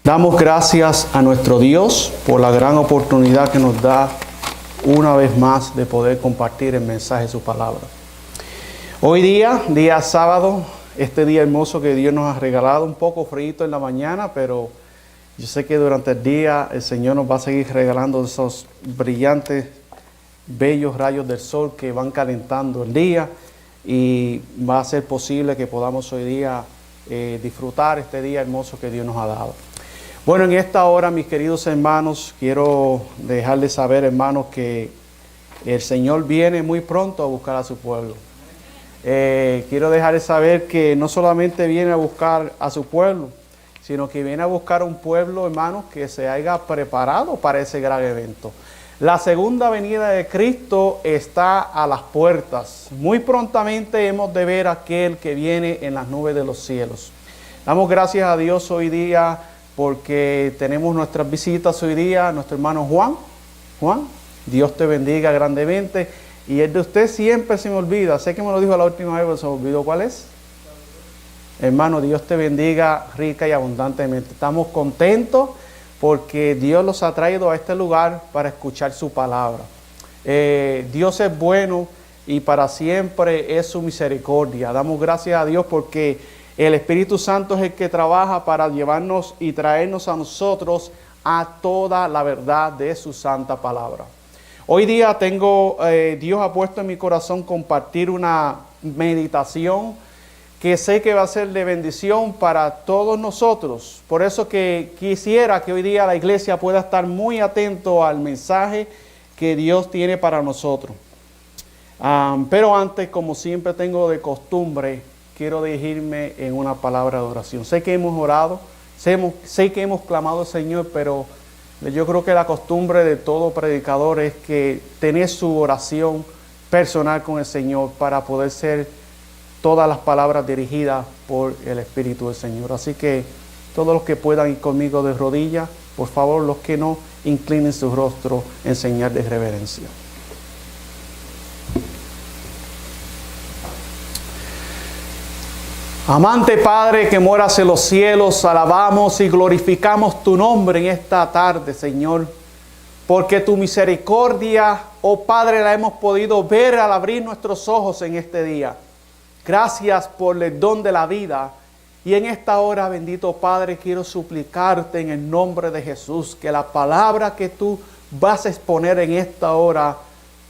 Damos gracias a nuestro Dios por la gran oportunidad que nos da una vez más de poder compartir el mensaje de su palabra. Hoy día sábado, este día hermoso que Dios nos ha regalado, un poco frío en la mañana, pero yo sé que durante el día el Señor nos va a seguir regalando esos brillantes, bellos rayos del sol que van calentando el día, y va a ser posible que podamos hoy día disfrutar este día hermoso que Dios nos ha dado. Bueno, en esta hora, mis queridos hermanos, quiero dejarles saber, hermanos, que el Señor viene muy pronto a buscar a su pueblo. Quiero dejarles saber que no solamente viene a buscar a su pueblo, sino que viene a buscar un pueblo, hermanos, que se haya preparado para ese gran evento. La segunda venida de Cristo está a las puertas. Muy prontamente hemos de ver a aquel que viene en las nubes de los cielos. Damos gracias a Dios hoy día porque tenemos nuestras visitas hoy día, nuestro hermano Juan. Juan, Dios te bendiga grandemente. Y el de usted siempre se me olvida. Sé que me lo dijo la última vez, pero se me olvidó cuál es. Hermano, Dios te bendiga rica y abundantemente. Estamos contentos porque Dios los ha traído a este lugar para escuchar su palabra. Dios es bueno y para siempre es su misericordia. Damos gracias a Dios porque el Espíritu Santo es el que trabaja para llevarnos y traernos a nosotros a toda la verdad de su santa palabra. Hoy día Dios ha puesto en mi corazón compartir una meditación que sé que va a ser de bendición para todos nosotros. Por eso que quisiera que hoy día la iglesia pueda estar muy atento al mensaje que Dios tiene para nosotros. Pero antes, como siempre tengo de costumbre, quiero dirigirme en una palabra de oración. Sé que hemos orado, sé que hemos clamado al Señor, pero yo creo que la costumbre de todo predicador es que tener su oración personal con el Señor para poder ser todas las palabras dirigidas por el Espíritu del Señor. Así que todos los que puedan ir conmigo de rodillas, por favor, los que no, inclinen su rostro en señal de reverencia. Amante Padre que moras en los cielos, alabamos y glorificamos tu nombre en esta tarde, Señor, porque tu misericordia, oh Padre, la hemos podido ver al abrir nuestros ojos en este día. Gracias por el don de la vida. Y en esta hora, bendito Padre, quiero suplicarte en el nombre de Jesús que la palabra que tú vas a exponer en esta hora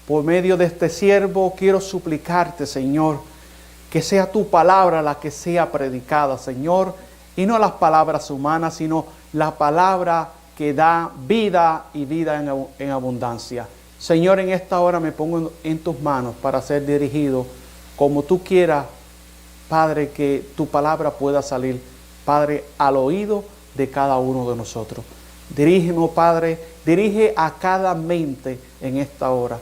por medio de este siervo, quiero suplicarte, Señor, que sea tu palabra la que sea predicada, Señor, y no las palabras humanas, sino la palabra que da vida y vida en abundancia. Señor, en esta hora me pongo en tus manos para ser dirigido como tú quieras, Padre, que tu palabra pueda salir, Padre, al oído de cada uno de nosotros. Dirígenos, Padre, dirige a cada mente en esta hora.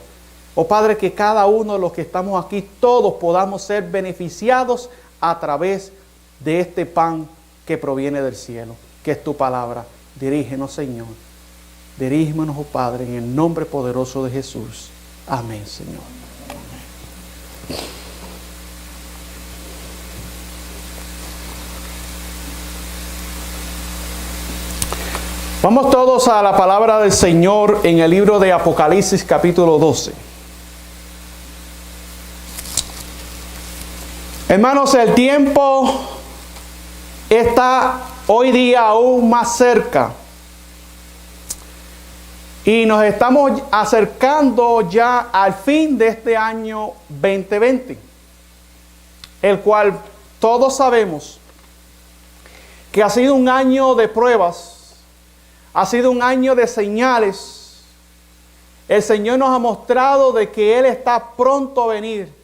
Oh Padre, que cada uno de los que estamos aquí, todos podamos ser beneficiados a través de este pan que proviene del cielo, que es tu palabra. Dirígenos, Señor. Dirígenos, oh Padre, en el nombre poderoso de Jesús. Amén, Señor. Vamos todos a la palabra del Señor en el libro de Apocalipsis capítulo 12. Hermanos, el tiempo está hoy día aún más cerca y nos estamos acercando ya al fin de este año 2020, el cual todos sabemos que ha sido un año de pruebas, ha sido un año de señales. El Señor nos ha mostrado de que Él está pronto a venir.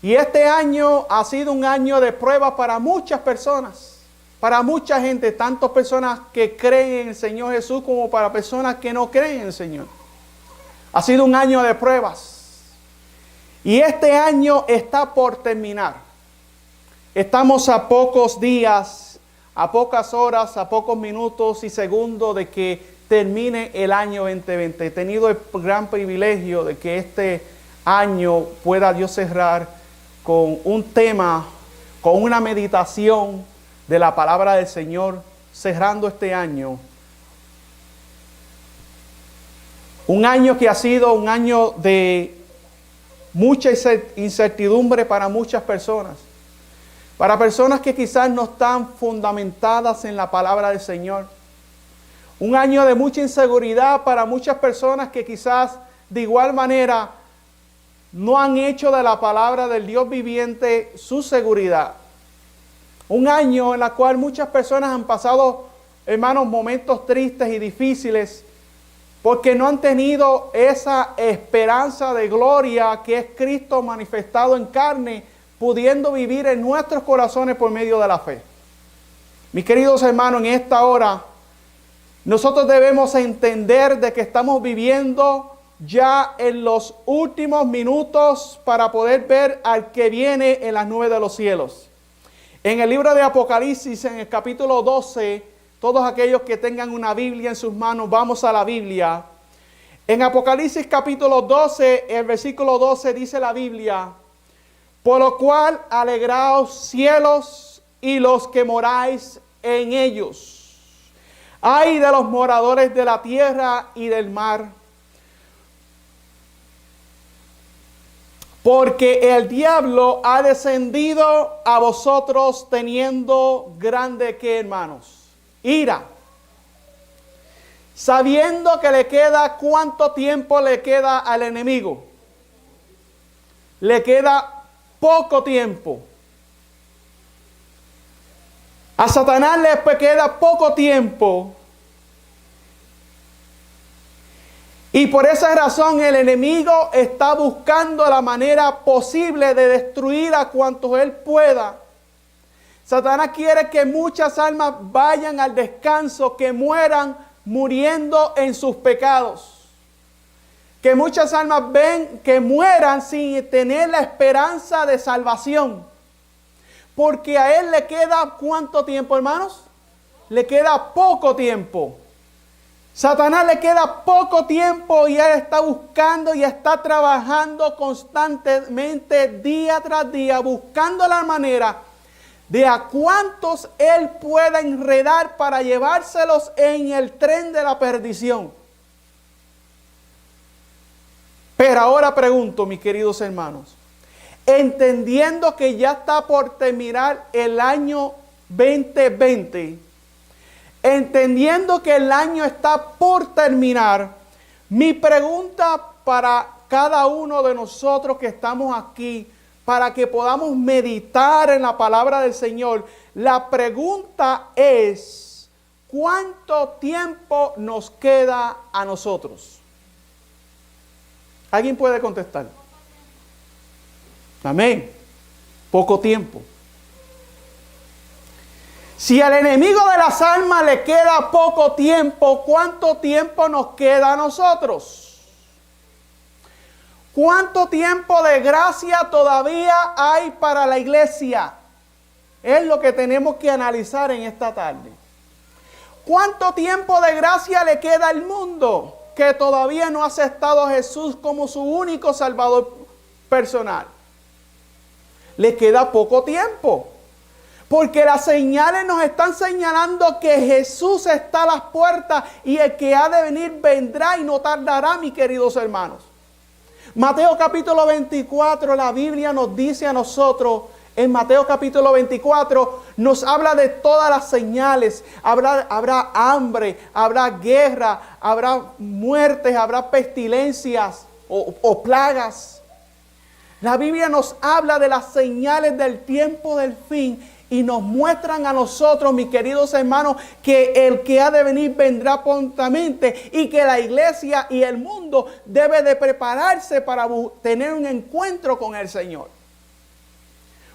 Y este año ha sido un año de prueba para muchas personas, para mucha gente, tanto personas que creen en el Señor Jesús como para personas que no creen en el Señor. Ha sido un año de pruebas. Y este año está por terminar. Estamos a pocos días, a pocas horas, a pocos minutos y segundos de que termine el año 2020. He tenido el gran privilegio de que este año pueda Dios cerrar con un tema, con una meditación de la palabra del Señor cerrando este año. Un año que ha sido un año de mucha incertidumbre para muchas personas. Para personas que quizás no están fundamentadas en la palabra del Señor. Un año de mucha inseguridad para muchas personas que quizás de igual manera no han hecho de la palabra del Dios viviente su seguridad. Un año en el cual muchas personas han pasado, hermanos, momentos tristes y difíciles porque no han tenido esa esperanza de gloria que es Cristo manifestado en carne, pudiendo vivir en nuestros corazones por medio de la fe. Mis queridos hermanos, en esta hora nosotros debemos entender de que estamos viviendo ya en los últimos minutos para poder ver al que viene en las nubes de los cielos. En el libro de Apocalipsis, en el capítulo 12, todos aquellos que tengan una Biblia en sus manos, vamos a la Biblia. En Apocalipsis capítulo 12, el versículo 12 dice la Biblia: por lo cual alegraos cielos y los que moráis en ellos. Ay de los moradores de la tierra y del mar, porque el diablo ha descendido a vosotros teniendo grande, ¿qué, hermanos? Ira. Sabiendo que le queda, ¿cuánto tiempo le queda al enemigo? Le queda poco tiempo. A Satanás le queda poco tiempo. Y por esa razón el enemigo está buscando la manera posible de destruir a cuantos él pueda. Satanás quiere que muchas almas vayan al descanso, que mueran muriendo en sus pecados. Que muchas almas ven que mueran sin tener la esperanza de salvación. Porque a él le queda ¿cuánto tiempo, hermanos? Le queda poco tiempo. Satanás le queda poco tiempo y él está buscando y está trabajando constantemente día tras día, buscando la manera de a cuántos él pueda enredar para llevárselos en el tren de la perdición. Pero ahora pregunto, mis queridos hermanos, entendiendo que ya está por terminar el año 2020, entendiendo que el año está por terminar, mi pregunta para cada uno de nosotros que estamos aquí, para que podamos meditar en la palabra del Señor, la pregunta es: ¿cuánto tiempo nos queda a nosotros? ¿Alguien puede contestar? Amén. Poco tiempo. Si al enemigo de las almas le queda poco tiempo, ¿cuánto tiempo nos queda a nosotros? ¿Cuánto tiempo de gracia todavía hay para la iglesia? Es lo que tenemos que analizar en esta tarde. ¿Cuánto tiempo de gracia le queda al mundo que todavía no ha aceptado a Jesús como su único Salvador personal? Le queda poco tiempo. Porque las señales nos están señalando que Jesús está a las puertas y el que ha de venir vendrá y no tardará, mis queridos hermanos. Mateo capítulo 24, la Biblia nos dice a nosotros, en Mateo capítulo 24, nos habla de todas las señales. Habrá hambre, habrá guerra, habrá muertes, habrá pestilencias o plagas. La Biblia nos habla de las señales del tiempo del fin. Y nos muestran a nosotros, mis queridos hermanos, que el que ha de venir vendrá prontamente y que la iglesia y el mundo debe de prepararse para tener un encuentro con el Señor.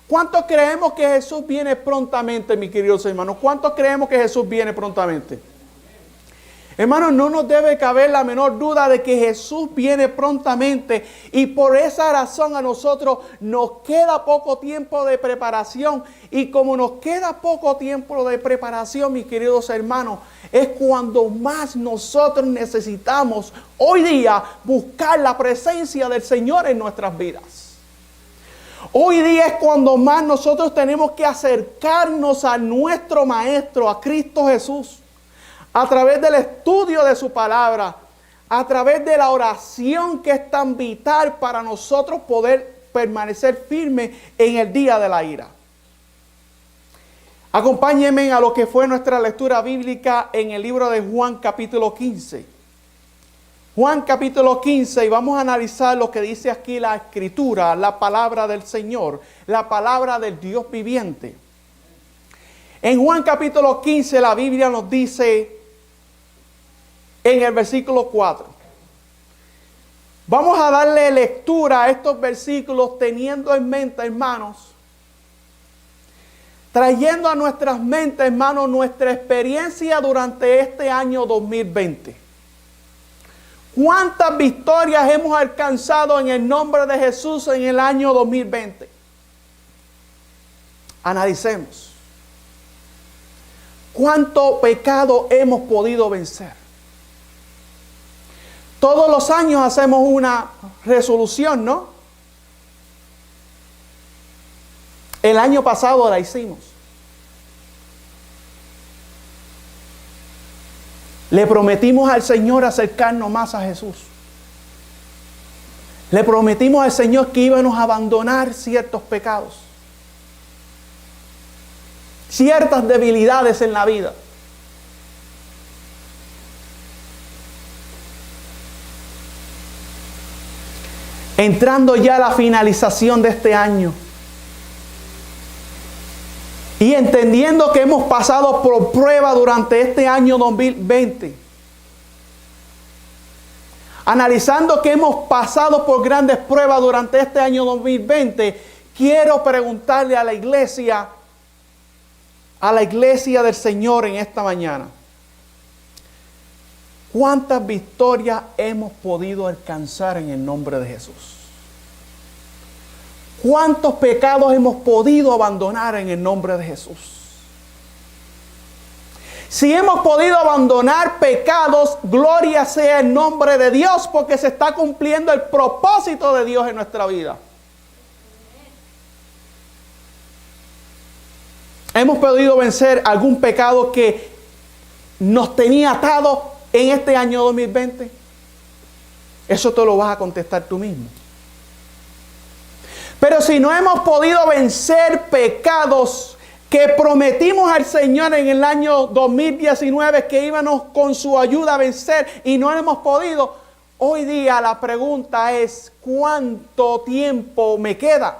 ¿Cuántos creemos que Jesús viene prontamente, mis queridos hermanos? ¿Cuántos creemos que Jesús viene prontamente? Hermanos, no nos debe caber la menor duda de que Jesús viene prontamente y por esa razón a nosotros nos queda poco tiempo de preparación. Y como nos queda poco tiempo de preparación, mis queridos hermanos, es cuando más nosotros necesitamos hoy día buscar la presencia del Señor en nuestras vidas. Hoy día es cuando más nosotros tenemos que acercarnos a nuestro Maestro, a Cristo Jesús, a través del estudio de su palabra, a través de la oración que es tan vital para nosotros poder permanecer firmes en el día de la ira. Acompáñenme a lo que fue nuestra lectura bíblica en el libro de Juan capítulo 15. Juan capítulo 15, y vamos a analizar lo que dice aquí la Escritura, la palabra del Señor, la palabra del Dios viviente. En Juan capítulo 15 la Biblia nos dice en el versículo 4. Vamos a darle lectura a estos versículos teniendo en mente, hermanos, trayendo a nuestras mentes, hermanos, nuestra experiencia durante este año 2020. ¿Cuántas victorias hemos alcanzado en el nombre de Jesús en el año 2020? Analicemos. ¿Cuánto pecado hemos podido vencer? Todos los años hacemos una resolución, ¿no? El año pasado la hicimos. Le prometimos al Señor acercarnos más a Jesús. Le prometimos al Señor que íbamos a abandonar ciertos pecados, ciertas debilidades en la vida. Entrando ya a la finalización de este año y entendiendo que hemos pasado por prueba durante este año 2020, analizando que hemos pasado por grandes pruebas durante este año 2020, quiero preguntarle a la iglesia del Señor en esta mañana, ¿cuántas victorias hemos podido alcanzar en el nombre de Jesús? ¿Cuántos pecados hemos podido abandonar en el nombre de Jesús? Si hemos podido abandonar pecados, gloria sea el nombre de Dios, porque se está cumpliendo el propósito de Dios en nuestra vida. ¿Hemos podido vencer algún pecado que nos tenía atados en este año 2020? Eso te lo vas a contestar tú mismo. Pero si no hemos podido vencer pecados que prometimos al Señor en el año 2019 que íbamos con su ayuda a vencer y no hemos podido, hoy día la pregunta es, ¿cuánto tiempo me queda?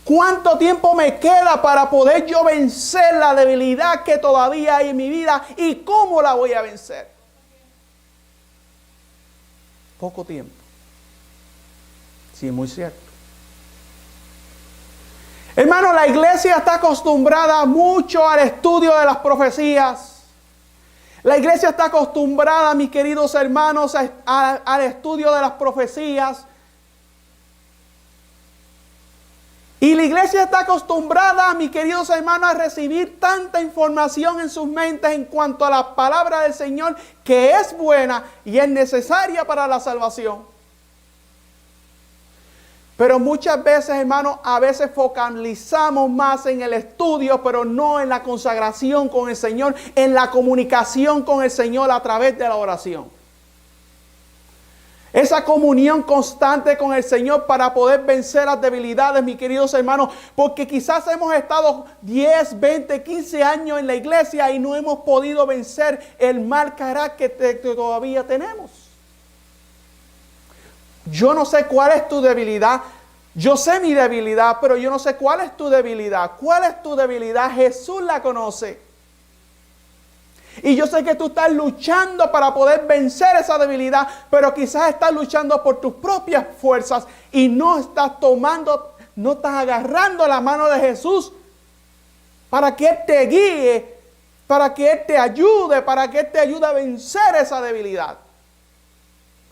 ¿Cuánto tiempo me queda para poder yo vencer la debilidad que todavía hay en mi vida? ¿Y cómo la voy a vencer? Poco tiempo. Sí, muy cierto. Hermano, la iglesia está acostumbrada mucho al estudio de las profecías. La iglesia está acostumbrada, mis queridos hermanos, al estudio de las profecías. Y la iglesia está acostumbrada, mis queridos hermanos, a recibir tanta información en sus mentes en cuanto a la palabra del Señor, que es buena y es necesaria para la salvación. Pero muchas veces, hermanos, a veces focalizamos más en el estudio, pero no en la consagración con el Señor, en la comunicación con el Señor a través de la oración. Esa comunión constante con el Señor para poder vencer las debilidades, mis queridos hermanos, porque quizás hemos estado 10, 20, 15 años en la iglesia y no hemos podido vencer el mal carácter que todavía tenemos. Yo no sé cuál es tu debilidad. Yo sé mi debilidad, pero yo no sé cuál es tu debilidad. ¿Cuál es tu debilidad? Jesús la conoce. Y yo sé que tú estás luchando para poder vencer esa debilidad, pero quizás estás luchando por tus propias fuerzas y no estás agarrando la mano de Jesús para que Él te guíe, para que Él te ayude, para que Él te ayude a vencer esa debilidad.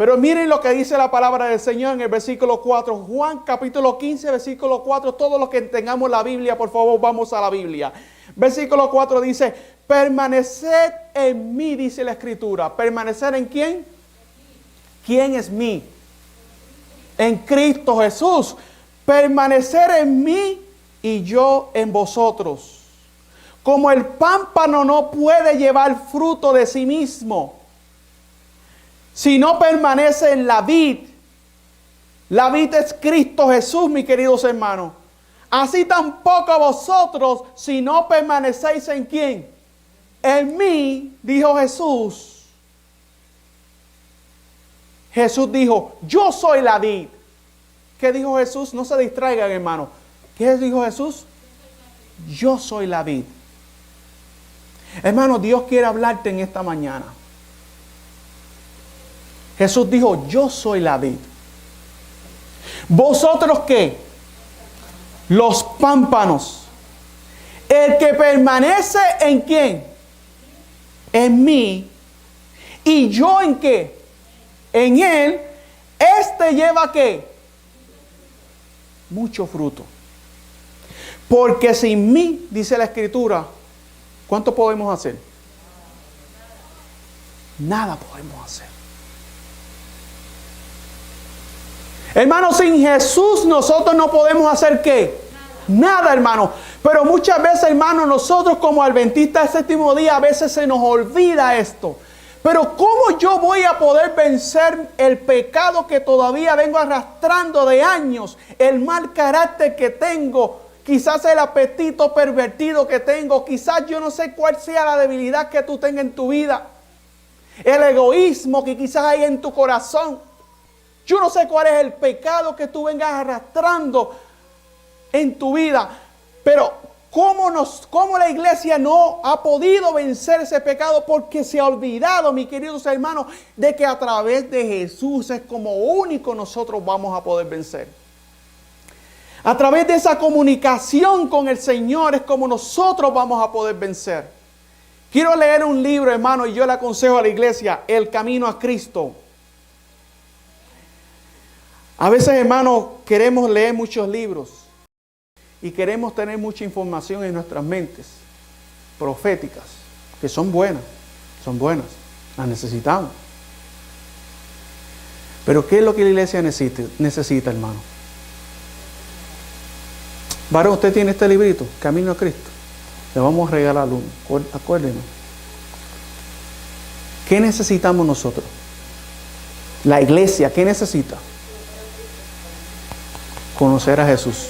Pero miren lo que dice la palabra del Señor en el versículo 4. Juan capítulo 15, versículo 4. Todos los que tengamos la Biblia, por favor, vamos a la Biblia. Versículo 4 dice, permaneced en mí, dice la Escritura. ¿Permanecer en quién? ¿Quién es mí? en Cristo Jesús. Permanecer en mí y yo en vosotros. Como el pámpano no puede llevar fruto de sí mismo, si no permanece en la vid. La vid es Cristo Jesús, mis queridos hermanos. Así tampoco vosotros, si no permanecéis en ¿quién? En mí, dijo Jesús. Jesús dijo, yo soy la vid. ¿Qué dijo Jesús? No se distraigan, hermano. ¿Qué dijo Jesús? Yo soy la vid. Hermano, Dios quiere hablarte en esta mañana. Jesús dijo, yo soy la vid. ¿Vosotros qué? Los pámpanos. El que permanece en ¿quién? En mí. ¿Y yo en qué? En él. Este lleva ¿qué? Mucho fruto. Porque sin mí, dice la Escritura, ¿cuánto podemos hacer? Nada podemos hacer. Hermano, sin Jesús nosotros no podemos hacer ¿qué? Nada, hermano. Pero muchas veces, hermano, nosotros como adventistas del séptimo día, a veces se nos olvida esto. Pero ¿cómo yo voy a poder vencer el pecado que todavía vengo arrastrando de años? El mal carácter que tengo, quizás el apetito pervertido que tengo, quizás yo no sé cuál sea la debilidad que tú tengas en tu vida. El egoísmo que quizás hay en tu corazón. Yo no sé cuál es el pecado que tú vengas arrastrando en tu vida. Pero ¿cómo la iglesia no ha podido vencer ese pecado? Porque se ha olvidado, mis queridos hermanos, de que a través de Jesús es como único nosotros vamos a poder vencer. A través de esa comunicación con el Señor es como nosotros vamos a poder vencer. Quiero leer un libro, hermano, y yo le aconsejo a la iglesia, El Camino a Cristo. A veces, hermano, queremos leer muchos libros y queremos tener mucha información en nuestras mentes proféticas, que son buenas, las necesitamos. Pero ¿qué es lo que la iglesia necesita, hermano? Varón, usted tiene este librito, Camino a Cristo. Le vamos a regalar uno, acuérdenos. ¿Qué necesitamos nosotros? La iglesia, ¿qué necesita? Conocer a Jesús.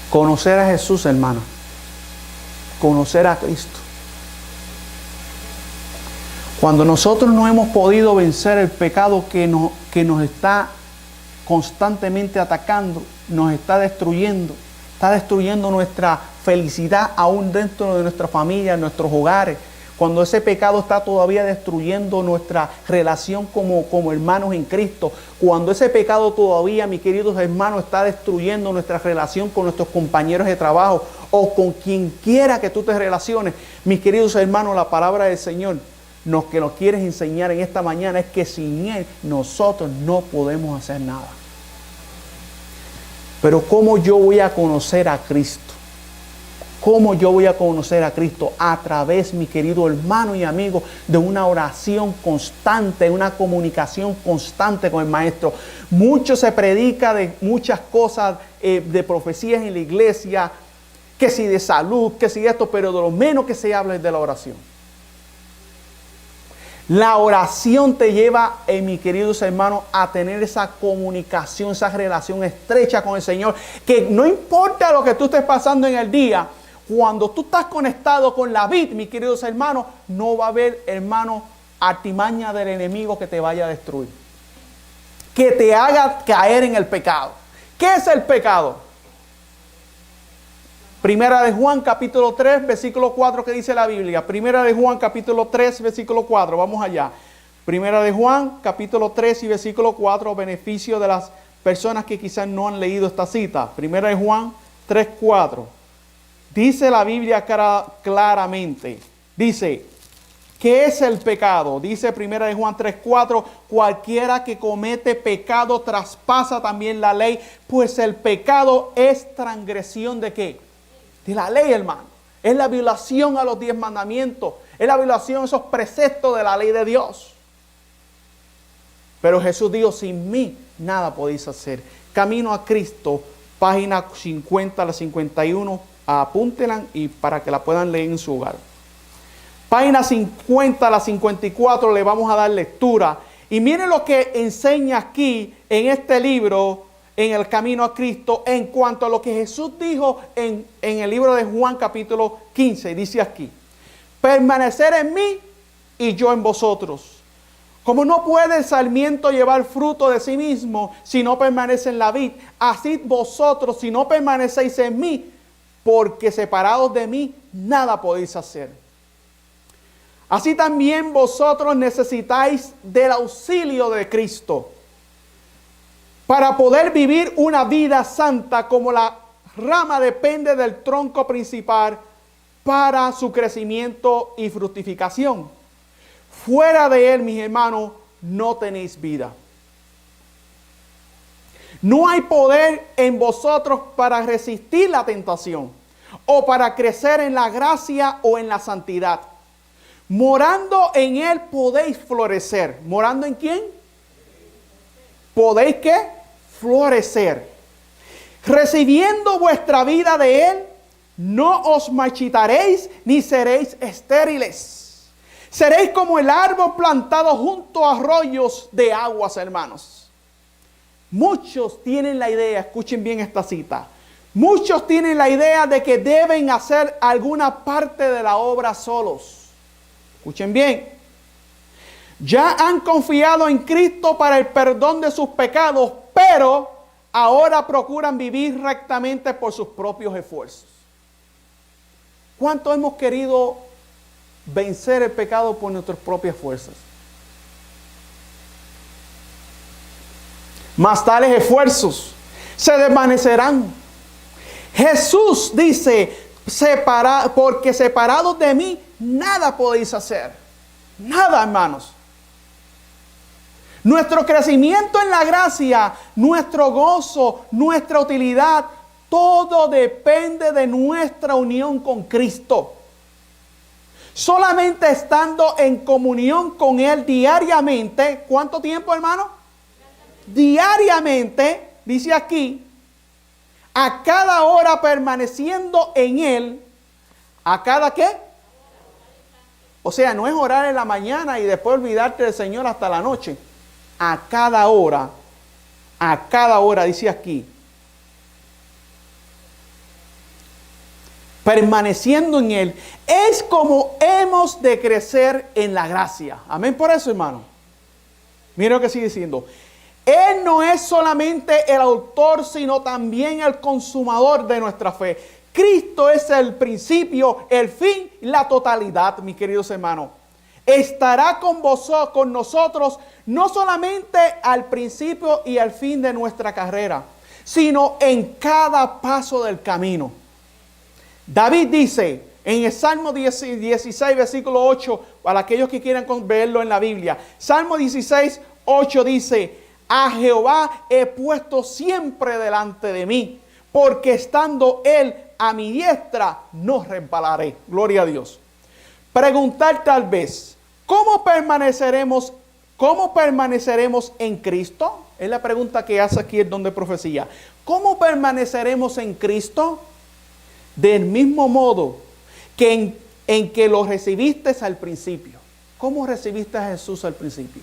Conocer a Jesús, hermano. Conocer a Cristo. Cuando nosotros no hemos podido vencer el pecado que nos está constantemente atacando, nos está destruyendo nuestra felicidad aún dentro de nuestra familia, en nuestros hogares. Cuando ese pecado está todavía destruyendo nuestra relación como hermanos en Cristo. Cuando ese pecado todavía, mis queridos hermanos, está destruyendo nuestra relación con nuestros compañeros de trabajo o con quien quiera que tú te relaciones. Mis queridos hermanos, la palabra del Señor que nos quieres enseñar en esta mañana es que sin Él nosotros no podemos hacer nada. Pero ¿cómo yo voy a conocer a Cristo? ¿Cómo yo voy a conocer a Cristo? A través, mi querido hermano y amigo, de una oración constante, una comunicación constante con el Maestro. Mucho se predica de muchas cosas, de profecías en la iglesia, que si de salud, que si de esto, pero de lo menos que se habla es de la oración. La oración te lleva, mis queridos hermanos, a tener esa comunicación, esa relación estrecha con el Señor, que no importa lo que tú estés pasando en el día, cuando tú estás conectado con la vid, mis queridos hermanos, no va a haber, hermano, artimaña del enemigo que te vaya a destruir, que te haga caer en el pecado. ¿Qué es el pecado? Primera de Juan, capítulo 3, versículo 4, que dice la Biblia. Primera de Juan, capítulo 3, versículo 4. Vamos allá. Primera de Juan, capítulo 3 y versículo 4, beneficio de las personas que quizás no han leído esta cita. Primera de Juan 3, 4. Dice la Biblia claramente. Dice, ¿qué es el pecado? Dice Primera de Juan 3, 4. Cualquiera que comete pecado traspasa también la ley, pues el pecado es transgresión ¿de qué? De la ley, hermano. Es la violación a los 10 mandamientos. Es la violación a esos preceptos de la ley de Dios. Pero Jesús dijo, sin mí nada podéis hacer. Camino a Cristo, página 50 a la 51, apúntenla y para que la puedan leer en su hogar. Página 50 a la 54 le vamos a dar lectura. Y miren lo que enseña aquí en este libro, en el Camino a Cristo, en cuanto a lo que Jesús dijo en el libro de Juan capítulo 15. Dice aquí: permanecer en mí y yo en vosotros. Como no puede el sarmiento llevar fruto de sí mismo si no permanece en la vid, así vosotros si no permanecéis en mí, porque separados de mí nada podéis hacer. Así también vosotros necesitáis del auxilio de Cristo para poder vivir una vida santa, como la rama depende del tronco principal para su crecimiento y fructificación. Fuera de él, mis hermanos, no tenéis vida. No hay poder en vosotros para resistir la tentación o para crecer en la gracia o en la santidad. Morando en él podéis florecer. ¿Morando en quién? ¿Podéis qué? Florecer. Recibiendo vuestra vida de él, no os marchitaréis ni seréis estériles. Seréis como el árbol plantado junto a arroyos de aguas, hermanos. Muchos tienen la idea, escuchen bien esta cita. Muchos tienen la idea de que deben hacer alguna parte de la obra solos. Escuchen bien. Ya han confiado en Cristo para el perdón de sus pecados, pero ahora procuran vivir rectamente por sus propios esfuerzos. ¿Cuánto hemos querido vencer el pecado por nuestras propias fuerzas? Mas tales esfuerzos se desvanecerán. Jesús dice: porque separados de mí nada podéis hacer. Nada, hermanos. Nuestro crecimiento en la gracia, nuestro gozo, nuestra utilidad, todo depende de nuestra unión con Cristo. Solamente estando en comunión con Él diariamente. ¿Cuánto tiempo, hermano? Diariamente, dice aquí, a cada hora permaneciendo en Él. ¿A cada qué? O sea, no es orar en la mañana y después olvidarte del Señor hasta la noche. A cada hora, dice aquí. Permaneciendo en Él, es como hemos de crecer en la gracia. Amén por eso, hermano. Mira lo que sigue diciendo. Él no es solamente el autor, sino también el consumador de nuestra fe. Cristo es el principio, el fin y la totalidad, mis queridos hermanos. Estará con nosotros no solamente al principio y al fin de nuestra carrera, sino en cada paso del camino. David dice en el Salmo 16, versículo 8, para aquellos que quieran verlo en la Biblia. Salmo 16, 8 dice: a Jehová he puesto siempre delante de mí, porque estando Él a mi diestra, no resbalaré. Gloria a Dios. Preguntar tal vez, ¿cómo permaneceremos en Cristo? Es la pregunta que hace aquí el don de profecía. ¿Cómo permaneceremos en Cristo? Del mismo modo que en que lo recibiste al principio. ¿Cómo recibiste a Jesús al principio?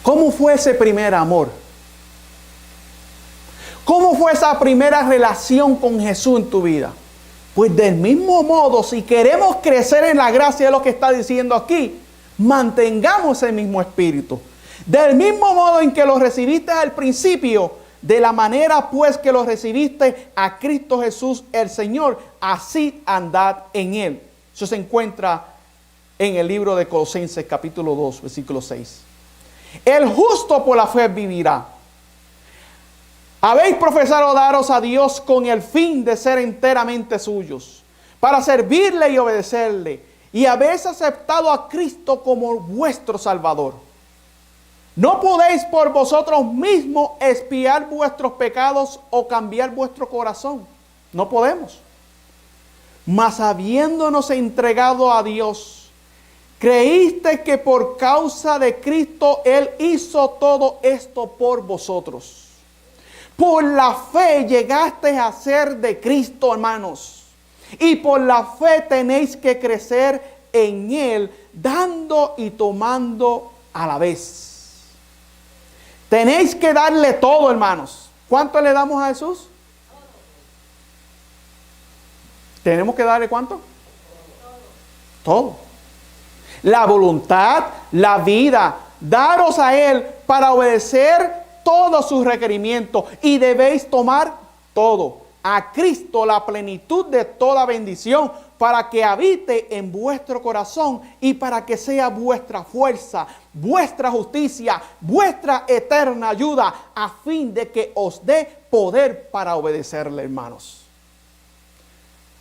¿Cómo fue ese primer amor? ¿Cómo fue esa primera relación con Jesús en tu vida? Pues del mismo modo, si queremos crecer en la gracia, de lo que está diciendo aquí, mantengamos el mismo espíritu. Del mismo modo en que lo recibiste al principio, de la manera pues que lo recibiste a Cristo Jesús el Señor, así andad en Él. Eso se encuentra en el libro de Colosenses capítulo 2, versículo 6. El justo por la fe vivirá. Habéis profesado daros a Dios con el fin de ser enteramente suyos, para servirle y obedecerle, y habéis aceptado a Cristo como vuestro Salvador. No podéis por vosotros mismos expiar vuestros pecados o cambiar vuestro corazón. No podemos. Mas habiéndonos entregado a Dios, Creíste que por causa de Cristo Él hizo todo esto por vosotros. Por la fe llegaste a ser de Cristo, hermanos. Y por la fe tenéis que crecer en Él, dando y tomando a la vez. Tenéis que darle todo, hermanos. ¿Cuánto le damos a Jesús? ¿Tenemos que darle cuánto? Todo. La voluntad, la vida, daros a Él para obedecer todos sus requerimientos y debéis tomar todo. A Cristo la plenitud de toda bendición para que habite en vuestro corazón y para que sea vuestra fuerza, vuestra justicia, vuestra eterna ayuda a fin de que os dé poder para obedecerle, hermanos.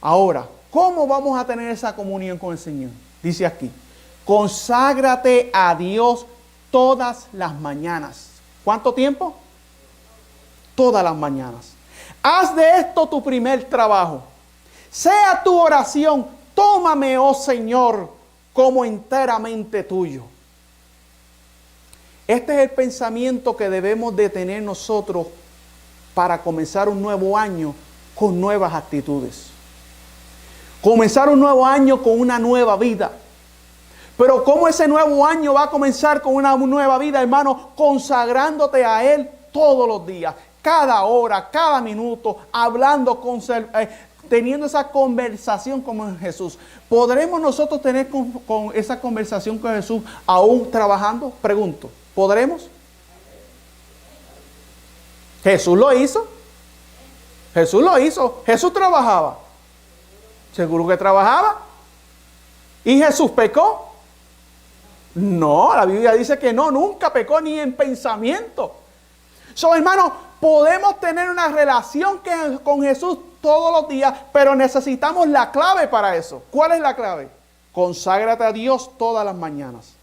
Ahora, ¿cómo vamos a tener esa comunión con el Señor? Dice aquí. Conságrate a Dios todas las mañanas. ¿Cuánto tiempo? Todas las mañanas. Haz de esto tu primer trabajo. Sea tu oración, tómame, oh Señor, como enteramente tuyo. Este es el pensamiento que debemos de tener nosotros para comenzar un nuevo año con nuevas actitudes. Comenzar un nuevo año con una nueva vida. Pero ¿cómo ese nuevo año va a comenzar con una nueva vida, hermano? Consagrándote a Él todos los días, cada hora, cada minuto, hablando, teniendo esa conversación con Jesús. ¿Podremos nosotros tener con esa conversación con Jesús aún trabajando? Pregunto, ¿podremos? Jesús lo hizo. Jesús lo hizo. Jesús trabajaba. ¿Seguro que trabajaba? ¿Y Jesús pecó? No, la Biblia dice que no, nunca pecó ni en pensamiento. Hermanos, podemos tener una relación con Jesús todos los días, pero necesitamos la clave para eso. ¿Cuál es la clave? Conságrate a Dios todas las mañanas.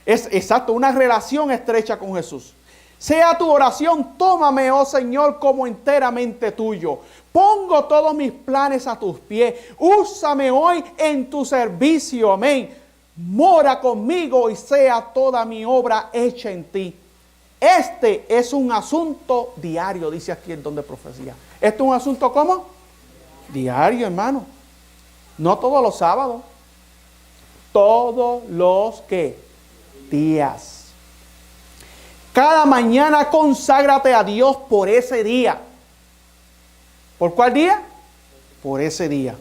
Es exacto, una relación estrecha con Jesús. Sea tu oración, tómame, oh Señor, como enteramente tuyo. Pongo todos mis planes a tus pies. Úsame hoy en tu servicio, amén. Mora conmigo y sea toda mi obra hecha en ti. Este es un asunto diario, dice aquí el don de profecía. ¿Este es un asunto cómo? Diario, hermano. No todos los sábados. Todos los ¿qué? Días. Cada mañana conságrate a Dios por ese día. ¿Por cuál día? Por ese día.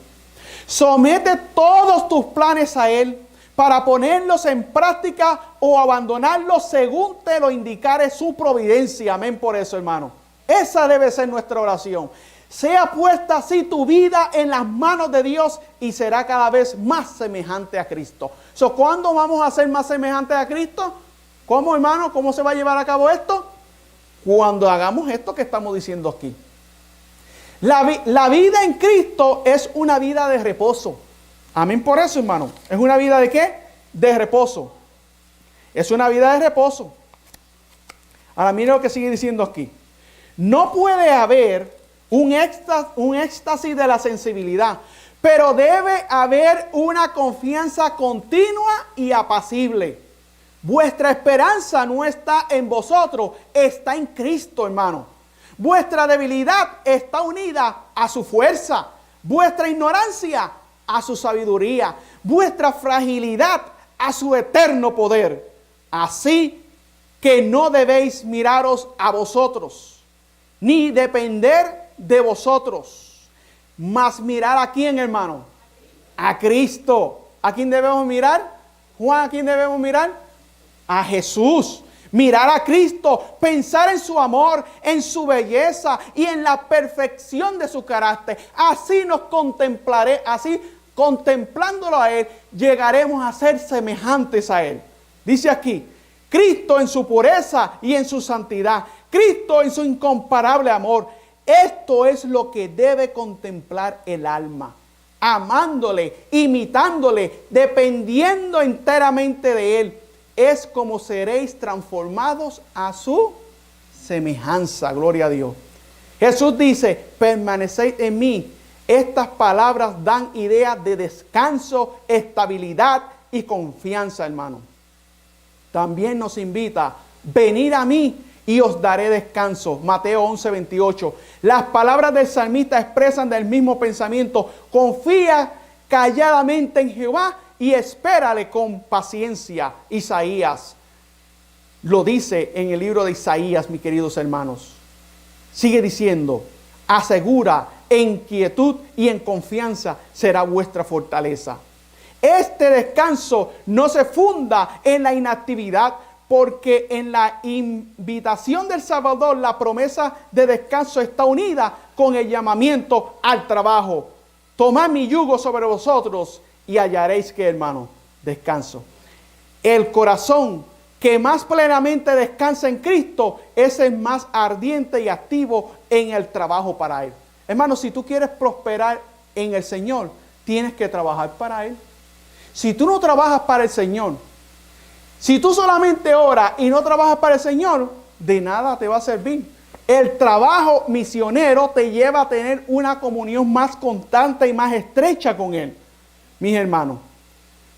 Somete todos tus planes a Él para ponerlos en práctica o abandonarlos según te lo indicare su providencia. Amén por eso, hermano. Esa debe ser nuestra oración. Sea puesta así tu vida en las manos de Dios y será cada vez más semejante a Cristo. ¿Cuándo vamos a ser más semejantes a Cristo? ¿Cómo, hermano? ¿Cómo se va a llevar a cabo esto? Cuando hagamos esto que estamos diciendo aquí. La vida en Cristo es una vida de reposo. Amén por eso, hermano. ¿Es una vida de qué? De reposo. Es una vida de reposo. Ahora mire lo que sigue diciendo aquí. No puede haber un éxtasis de la sensibilidad, pero debe haber una confianza continua y apacible. Vuestra esperanza no está en vosotros, está en Cristo, hermano. Vuestra debilidad está unida a su fuerza. Vuestra ignorancia a su sabiduría, vuestra fragilidad a su eterno poder. Así que no debéis miraros a vosotros, ni depender de vosotros, mas mirar a quién, hermano, a Cristo. ¿A quién debemos mirar? Juan, ¿a quién debemos mirar? A Jesús. Mirar a Cristo, pensar en su amor, en su belleza y en la perfección de su carácter. Así nos contemplaré, así contemplándolo a Él, llegaremos a ser semejantes a Él. Dice aquí, Cristo en su pureza y en su santidad, Cristo en su incomparable amor. Esto es lo que debe contemplar el alma, amándole, imitándole, dependiendo enteramente de Él. Es como seréis transformados a su semejanza. Gloria a Dios. Jesús dice, permaneced en mí. Estas palabras dan ideas de descanso, estabilidad y confianza, hermano. También nos invita, venid a mí y os daré descanso. Mateo 11:28. Las palabras del salmista expresan del mismo pensamiento. Confía calladamente en Jehová y espérale con paciencia. Isaías lo dice en el libro de Isaías, mis queridos hermanos. Sigue diciendo, asegura, en quietud y en confianza será vuestra fortaleza. Este descanso no se funda en la inactividad, porque en la invitación del Salvador la promesa de descanso está unida con el llamamiento al trabajo. Tomad mi yugo sobre vosotros y hallaréis que, hermano, descanso. El corazón que más plenamente descansa en Cristo es el más ardiente y activo en el trabajo para Él. Hermano, si tú quieres prosperar en el Señor, tienes que trabajar para Él. Si tú no trabajas para el Señor, si tú solamente oras y no trabajas para el Señor, de nada te va a servir. El trabajo misionero te lleva a tener una comunión más constante y más estrecha con Él, mis hermanos.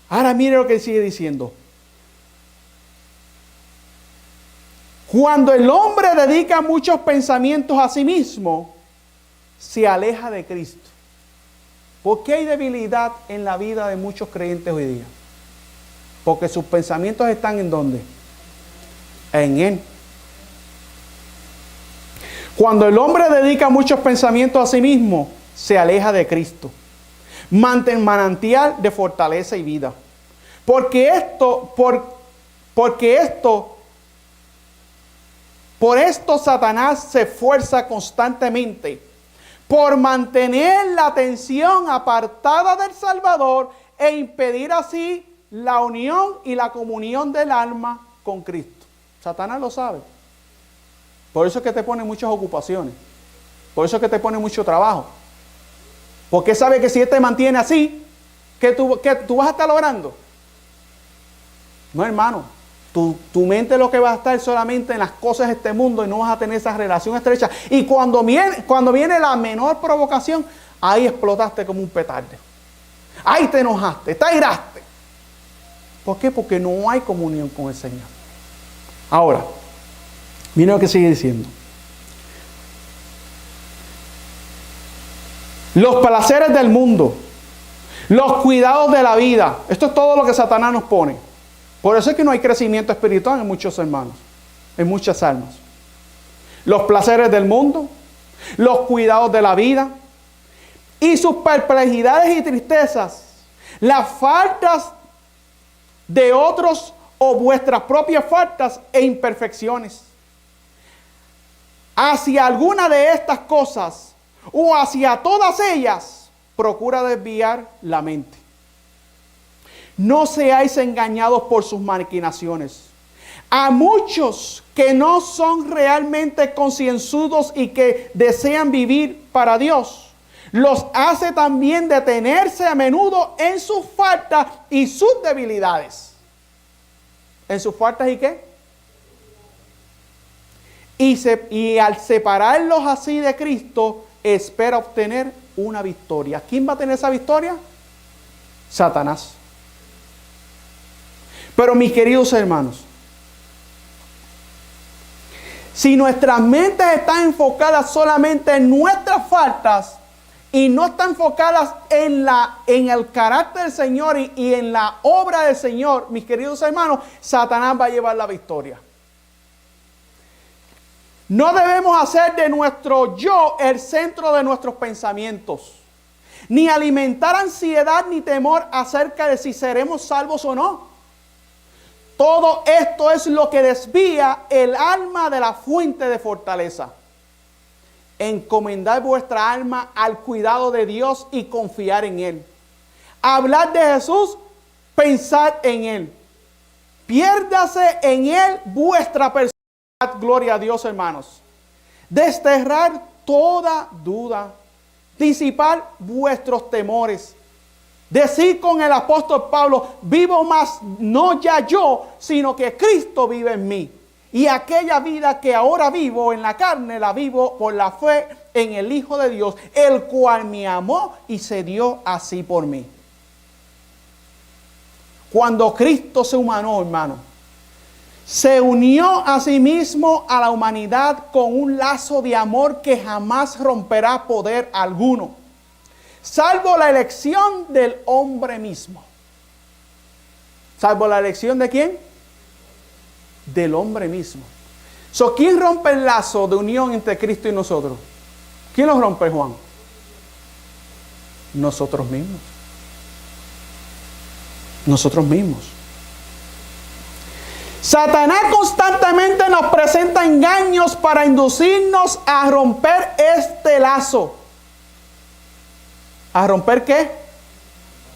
Ahora mire lo que sigue diciendo. Cuando el hombre dedica muchos pensamientos a sí mismo, se aleja de Cristo. ¿Por qué hay debilidad en la vida de muchos creyentes hoy día? Porque sus pensamientos están ¿en dónde? En Él. Cuando el hombre dedica muchos pensamientos a sí mismo, se aleja de Cristo. Mantén manantial de fortaleza y vida. Por esto Satanás se esfuerza constantemente por mantener la atención apartada del Salvador e impedir así la unión y la comunión del alma con Cristo. Satanás lo sabe. Por eso es que te pone muchas ocupaciones. Por eso es que te pone mucho trabajo. Porque sabe que si Él te mantiene así, ¿qué tú vas a estar logrando? No, hermano. Tu mente lo que va a estar solamente en las cosas de este mundo y no vas a tener esa relación estrecha. Y cuando viene la menor provocación, ahí explotaste como un petardo. Ahí te enojaste, te airaste. ¿Por qué? Porque no hay comunión con el Señor. Ahora, mira lo que sigue diciendo. Los placeres del mundo, los cuidados de la vida. Esto es todo lo que Satanás nos pone. Por eso es que no hay crecimiento espiritual en muchos hermanos, en muchas almas. Los placeres del mundo, los cuidados de la vida y sus perplejidades y tristezas, las faltas de otros o vuestras propias faltas e imperfecciones. Hacia alguna de estas cosas o hacia todas ellas, procura desviar la mente. No seáis engañados por sus maquinaciones. A muchos que no son realmente concienzudos y que desean vivir para Dios, los hace también detenerse a menudo en sus faltas y sus debilidades. ¿En sus faltas y qué? Y al separarlos así de Cristo, espera obtener una victoria. ¿Quién va a tener esa victoria? Satanás. Pero mis queridos hermanos, si nuestras mentes están enfocadas solamente en nuestras faltas y no están enfocadas en el carácter del Señor y en la obra del Señor, mis queridos hermanos, Satanás va a llevar la victoria. No debemos hacer de nuestro yo el centro de nuestros pensamientos, ni alimentar ansiedad ni temor acerca de si seremos salvos o no. Todo esto es lo que desvía el alma de la fuente de fortaleza. Encomendad vuestra alma al cuidado de Dios y confiar en Él. Hablar de Jesús, pensad en Él. Piérdase en Él vuestra personalidad. Gloria a Dios, hermanos. Desterrar toda duda. Disipar vuestros temores. Decir con el apóstol Pablo, vivo más no ya yo, sino que Cristo vive en mí. Y aquella vida que ahora vivo en la carne, la vivo por la fe en el Hijo de Dios, el cual me amó y se dio así por mí. cuando Cristo se humanó, hermano, se unió a sí mismo a la humanidad con un lazo de amor que jamás romperá poder alguno, salvo la elección del hombre mismo. ¿Salvo la elección de quién? Del hombre mismo. ¿Quién rompe el lazo de unión entre Cristo y nosotros? ¿Quién lo rompe, Juan? Nosotros mismos. Nosotros mismos. Satanás constantemente nos presenta engaños para inducirnos a romper este lazo. ¿A romper qué?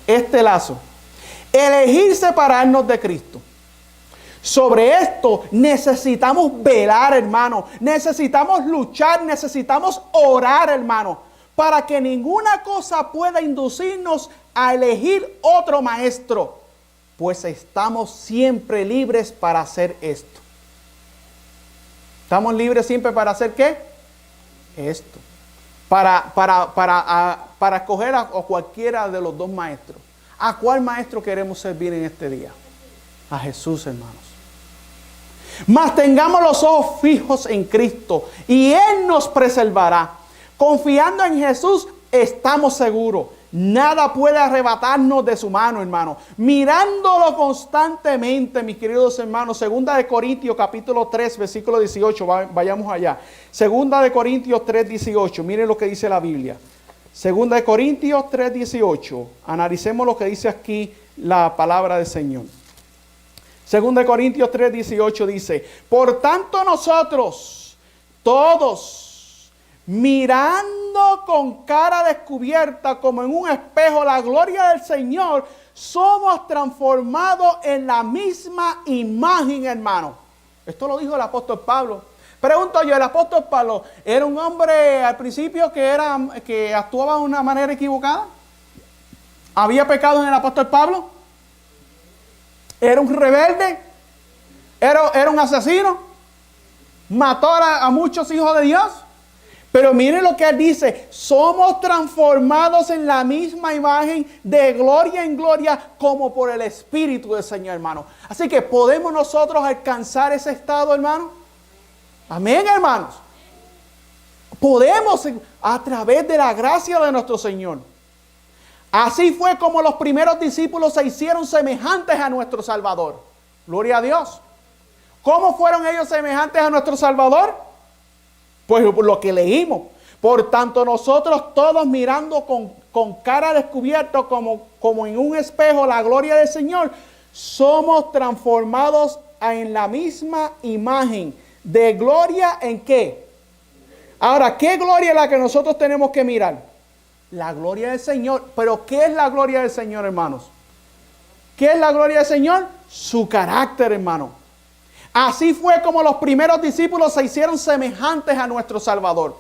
Este lazo. Elegir separarnos de Cristo. Sobre esto necesitamos velar, hermano. Necesitamos luchar, necesitamos orar, hermano, para que ninguna cosa pueda inducirnos a elegir otro maestro, pues estamos siempre libres para hacer esto. ¿Estamos libres siempre para hacer qué? Esto. Para escoger a cualquiera de los dos maestros. ¿A cuál maestro queremos servir en este día? A Jesús, hermanos. Mas tengamos los ojos fijos en Cristo y Él nos preservará. Confiando en Jesús estamos seguros. Nada puede arrebatarnos de su mano, hermano. Mirándolo constantemente, mis queridos hermanos. Segunda de Corintios, capítulo 3, versículo 18. Vayamos allá. Segunda de Corintios 3, 18. Miren lo que dice la Biblia. Segunda de Corintios 3, 18. Analicemos lo que dice aquí la palabra del Señor. Segunda de Corintios 3, 18 dice: por tanto nosotros, todos, mirando con cara descubierta como en un espejo la gloria del Señor, somos transformados en la misma imagen, hermano. Esto lo dijo el apóstol Pablo. Pregunto yo, ¿el apóstol Pablo era un hombre al principio que actuaba de una manera equivocada? ¿Había pecado en el apóstol Pablo? ¿Era un rebelde? ¿Era un asesino? ¿Mató a muchos hijos de Dios? Pero miren lo que él dice: somos transformados en la misma imagen de gloria en gloria como por el Espíritu del Señor, hermano. Así que ¿podemos nosotros alcanzar ese estado, hermano? Amén, hermanos. Podemos a través de la gracia de nuestro Señor. Así fue como los primeros discípulos se hicieron semejantes a nuestro Salvador. Gloria a Dios. ¿Cómo fueron ellos semejantes a nuestro Salvador? Pues por lo que leímos. Por tanto, nosotros todos mirando con cara descubierta como en un espejo la gloria del Señor, somos transformados en la misma imagen. ¿De gloria en qué? Ahora, ¿qué gloria es la que nosotros tenemos que mirar? La gloria del Señor. ¿Pero qué es la gloria del Señor, hermanos? ¿Qué es la gloria del Señor? Su carácter, hermano. Así fue como los primeros discípulos se hicieron semejantes a nuestro Salvador.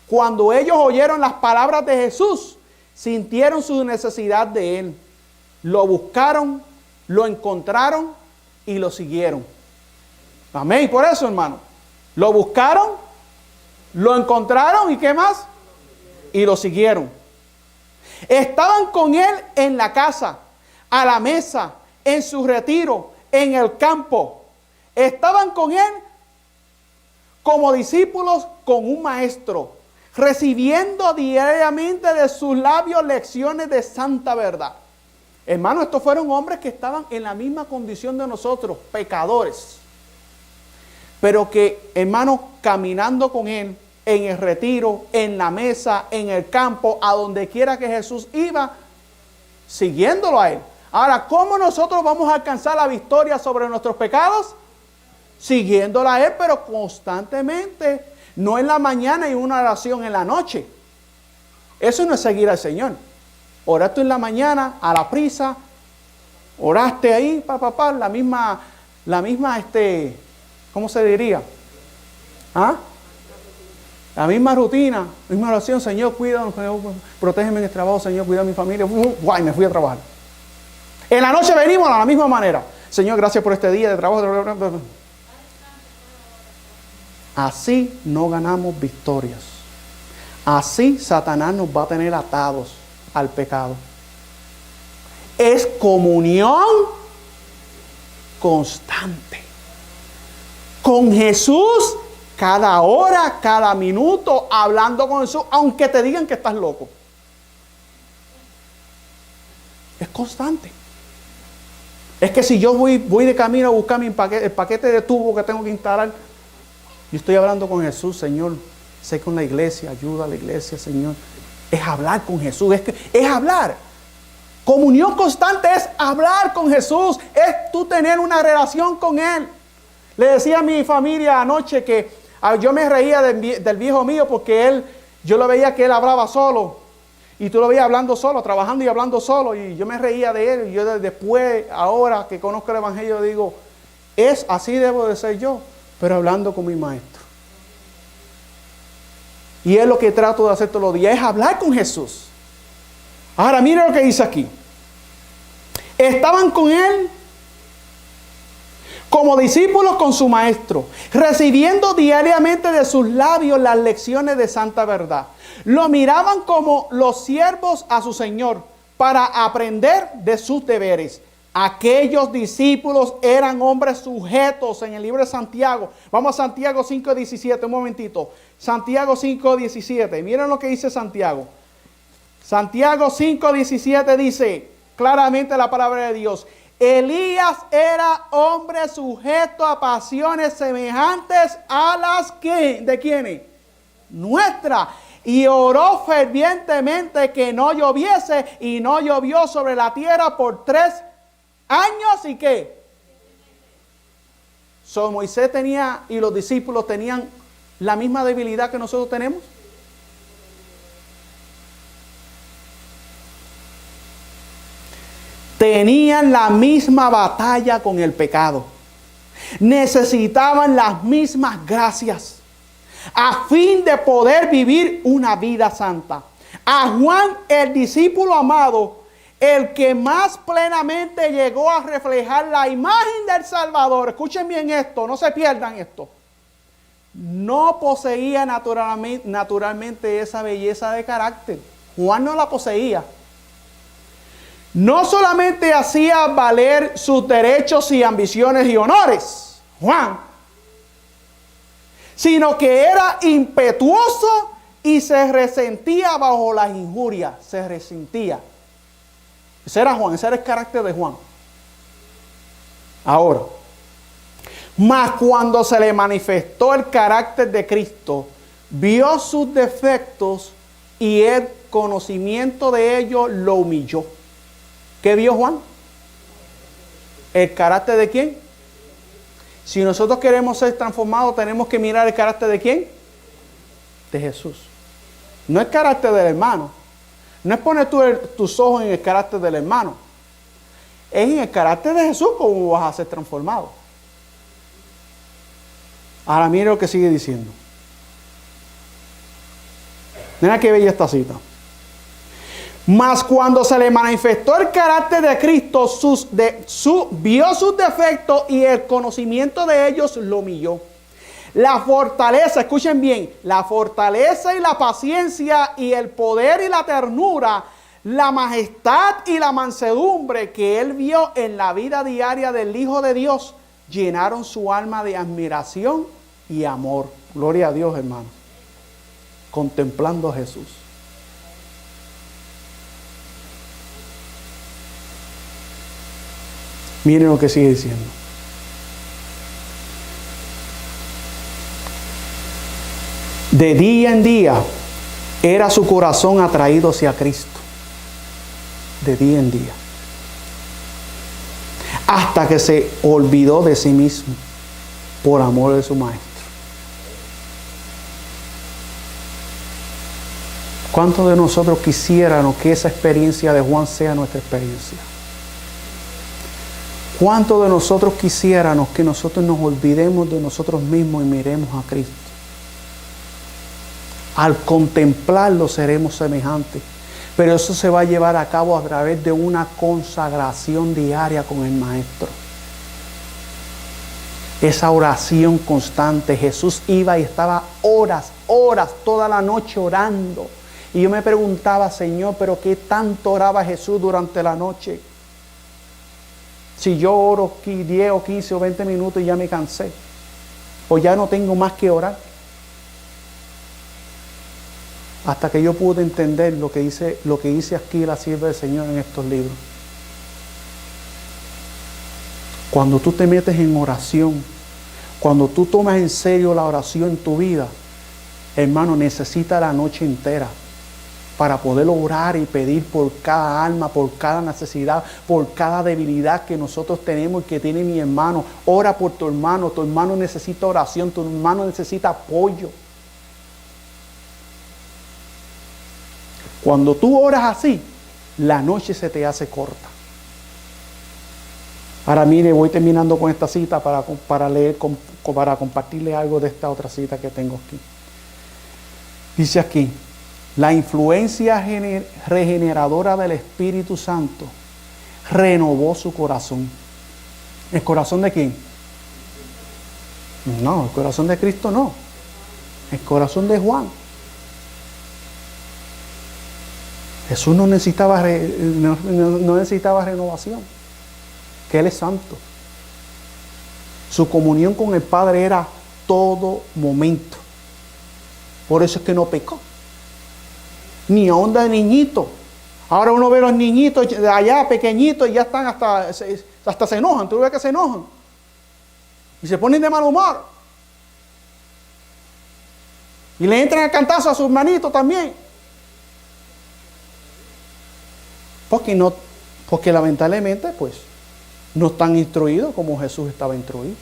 Cuando ellos oyeron las palabras de Jesús, sintieron su necesidad de Él. Lo buscaron, lo encontraron y lo siguieron. Amén. Por eso, hermano, lo buscaron, lo encontraron y ¿qué más? Y lo siguieron. Estaban con Él en la casa, a la mesa, en su retiro, en el campo. Estaban con Él como discípulos con un maestro, recibiendo diariamente de sus labios lecciones de santa verdad. Hermanos, estos fueron hombres que estaban en la misma condición de nosotros, pecadores. Pero que, hermanos, caminando con Él, en el retiro, en la mesa, en el campo, a donde quiera que Jesús iba, siguiéndolo a Él. Ahora, ¿cómo nosotros vamos a alcanzar la victoria sobre nuestros pecados? Siguiéndolo a Él, pero constantemente, no en la mañana y una oración en la noche. Eso no es seguir al Señor. Oraste en la mañana, a la prisa, oraste ahí, la misma, ¿cómo se diría? ¿Ah? La misma rutina, misma oración: Señor, cuídame, protégeme en el trabajo, Señor, cuida a mi familia. Guay, me fui a trabajar. En la noche venimos a la misma manera: Señor, gracias por este día de trabajo. Así no ganamos victorias. Así Satanás nos va a tener atados al pecado. Es comunión constante. Con Jesús, cada hora, cada minuto, hablando con Jesús, aunque te digan que estás loco. Es constante. Es que si yo voy de camino a buscar el paquete de tubo que tengo que instalar, yo estoy hablando con Jesús, Señor, sé con la iglesia, ayuda a la iglesia, Señor. Es hablar con Jesús, es hablar. Comunión constante es hablar con Jesús, es tú tener una relación con Él. Le decía a mi familia anoche que yo me reía del viejo mío porque yo lo veía que él hablaba solo. Y tú lo veías hablando solo, trabajando y hablando solo. Y yo me reía de él. Y yo después, ahora que conozco el Evangelio, digo, así debo de ser yo, pero hablando con mi maestro. Y es lo que trato de hacer todos los días, es hablar con Jesús. Ahora, mire lo que dice aquí. Estaban con Él como discípulos con su maestro, recibiendo diariamente de sus labios las lecciones de santa verdad. Lo miraban como los siervos a su Señor para aprender de sus deberes. Aquellos discípulos eran hombres sujetos en el libro de Santiago. Vamos a Santiago 5:17, un momentito. Santiago 5:17, miren lo que dice Santiago. Santiago 5:17 dice claramente la palabra de Dios. Elías era hombre sujeto a pasiones semejantes a las que, ¿de quiénes? Nuestra. Y oró fervientemente que no lloviese, y no llovió sobre la tierra por 3 años. ¿Y qué? Moisés tenía y los discípulos tenían la misma debilidad que nosotros tenemos. Tenían la misma batalla con el pecado. Necesitaban las mismas gracias a fin de poder vivir una vida santa. A Juan, el discípulo amado, el que más plenamente llegó a reflejar la imagen del Salvador. Escuchen bien esto, no se pierdan esto. No poseía naturalmente esa belleza de carácter. Juan no la poseía. No solamente hacía valer sus derechos y ambiciones y honores, Juan, sino que era impetuoso y se resentía bajo las injurias, se resentía. Ese era Juan, ese era el carácter de Juan. Ahora, mas cuando se le manifestó el carácter de Cristo, vio sus defectos y el conocimiento de ellos lo humilló. ¿Qué vio Juan? ¿El carácter de quién? Si nosotros queremos ser transformados, tenemos que mirar el carácter de quién? De Jesús. No el carácter del hermano. No es poner tus ojos en el carácter del hermano. Es en el carácter de Jesús como vas a ser transformado. Ahora mire lo que sigue diciendo. Mira qué bella esta cita. Mas cuando se le manifestó el carácter de Cristo, vio sus defectos y el conocimiento de ellos lo humilló. La fortaleza, escuchen bien, la fortaleza y la paciencia y el poder y la ternura, la majestad y la mansedumbre que él vio en la vida diaria del Hijo de Dios, llenaron su alma de admiración y amor. Gloria a Dios, hermanos. Contemplando a Jesús. Miren lo que sigue diciendo. De día en día era su corazón atraído hacia Cristo. De día en día. Hasta que se olvidó de sí mismo por amor de su Maestro. ¿Cuántos de nosotros quisiéramos que esa experiencia de Juan sea nuestra experiencia? ¿Cuántos de nosotros quisiéramos que nosotros nos olvidemos de nosotros mismos y miremos a Cristo? Al contemplarlo seremos semejantes, pero eso se va a llevar a cabo a través de una consagración diaria con el Maestro. Esa oración constante. Jesús iba y estaba horas, toda la noche orando. Y yo me preguntaba, Señor, ¿pero qué tanto oraba Jesús durante la noche? Si yo oro 10 o 15 o 20 minutos y ya me cansé, o ya no tengo más que orar. Hasta que yo pude entender lo que dice aquí la sierva del Señor en estos libros. Cuando tú te metes en oración, cuando tú tomas en serio la oración en tu vida, hermano, necesita la noche entera para poder orar y pedir por cada alma, por cada necesidad, por cada debilidad que nosotros tenemos y que tiene mi hermano. Ora por tu hermano necesita oración, tu hermano necesita apoyo. Cuando tú oras así, la noche se te hace corta. Ahora mire, voy terminando con esta cita para leer, para compartirle algo de esta otra cita que tengo aquí. Dice aquí, la influencia regeneradora del Espíritu Santo renovó su corazón. ¿El corazón de quién? No, el corazón de Cristo no. El corazón de Juan. Jesús no necesitaba renovación, que Él es santo. Su comunión con el Padre era todo momento. Por eso es que no pecó. Ni onda de niñito. Ahora uno ve a los niñitos de allá pequeñitos y ya están hasta se enojan. Tú ves que se enojan. Y se ponen de mal humor. Y le entran a cantazo a sus hermanitos también. Porque lamentablemente pues no están instruidos como Jesús estaba instruido.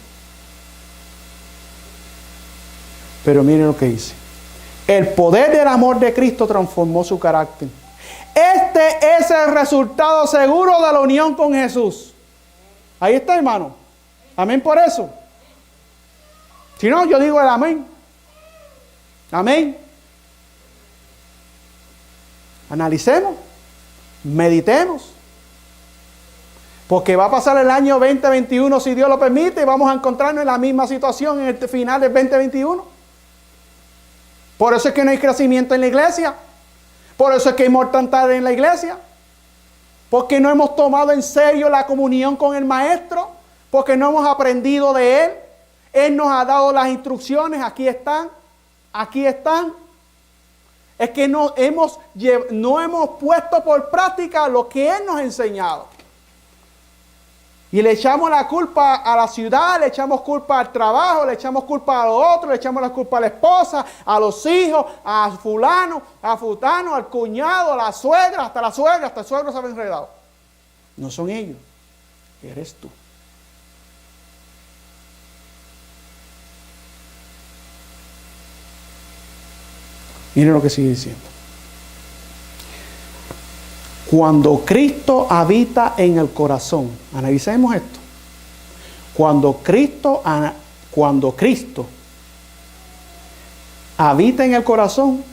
Pero miren lo que dice. El poder del amor de Cristo transformó su carácter. Este es el resultado seguro de la unión con Jesús. Ahí está, hermano. Amén por eso. Si no, yo digo el amén. Amén. Analicemos. Meditemos. Porque va a pasar el año 2021 si Dios lo permite y vamos a encontrarnos en la misma situación en el final del 2021. Por eso es que no hay crecimiento en la iglesia. Por eso es que hay mortandad en la iglesia. Porque no hemos tomado en serio la comunión con el Maestro. Porque no hemos aprendido de Él. Él nos ha dado las instrucciones. Aquí están. Aquí están. Es que no hemos puesto por práctica lo que Él nos ha enseñado. Y le echamos la culpa a la ciudad, le echamos culpa al trabajo, le echamos culpa a los otros, le echamos la culpa a la esposa, a los hijos, a fulano, a futano, al cuñado, a la suegra, hasta el suegro se ha enredado. No son ellos, eres tú. Miren lo que sigue diciendo. Cuando Cristo habita en el corazón, analicemos esto. Cuando Cristo habita en el corazón,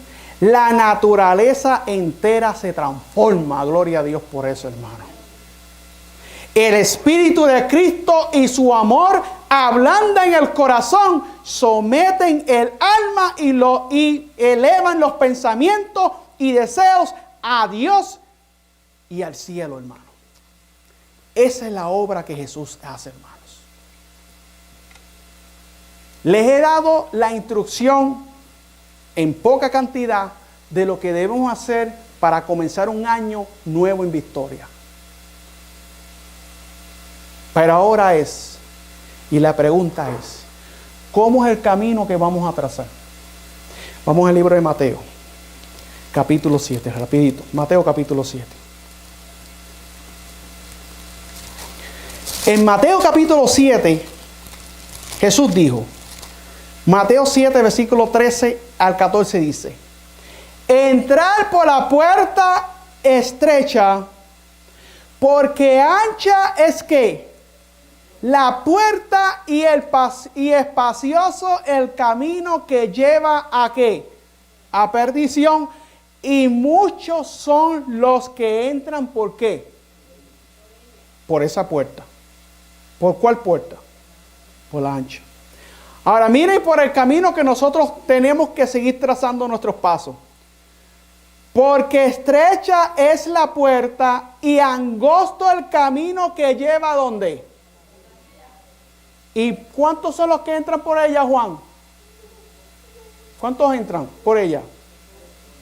la naturaleza entera se transforma. Gloria a Dios por eso, hermano. El Espíritu de Cristo y su amor ablandan el corazón, someten el alma y elevan los pensamientos y deseos a Dios y al cielo, hermano. Esa es la obra que Jesús hace, hermanos. Les he dado la instrucción en poca cantidad de lo que debemos hacer para comenzar un año nuevo en victoria. Pero ahora y la pregunta es, ¿cómo es el camino que vamos a trazar? Vamos al libro de Mateo, capítulo 7, rapidito. Mateo capítulo 7. En Mateo capítulo 7, Jesús dijo, Mateo 7, versículo 13 al 14 dice, entrar por la puerta estrecha, porque ancha es que la puerta y espacioso el camino que lleva a ¿qué? A perdición, y muchos son los que entran ¿por qué? Por esa puerta. ¿Por cuál puerta? Por la ancha. Ahora miren por el camino que nosotros tenemos que seguir trazando nuestros pasos. Porque estrecha es la puerta y angosto el camino que lleva ¿a dónde? ¿Y cuántos son los que entran por ella, Juan? ¿Cuántos entran por ella?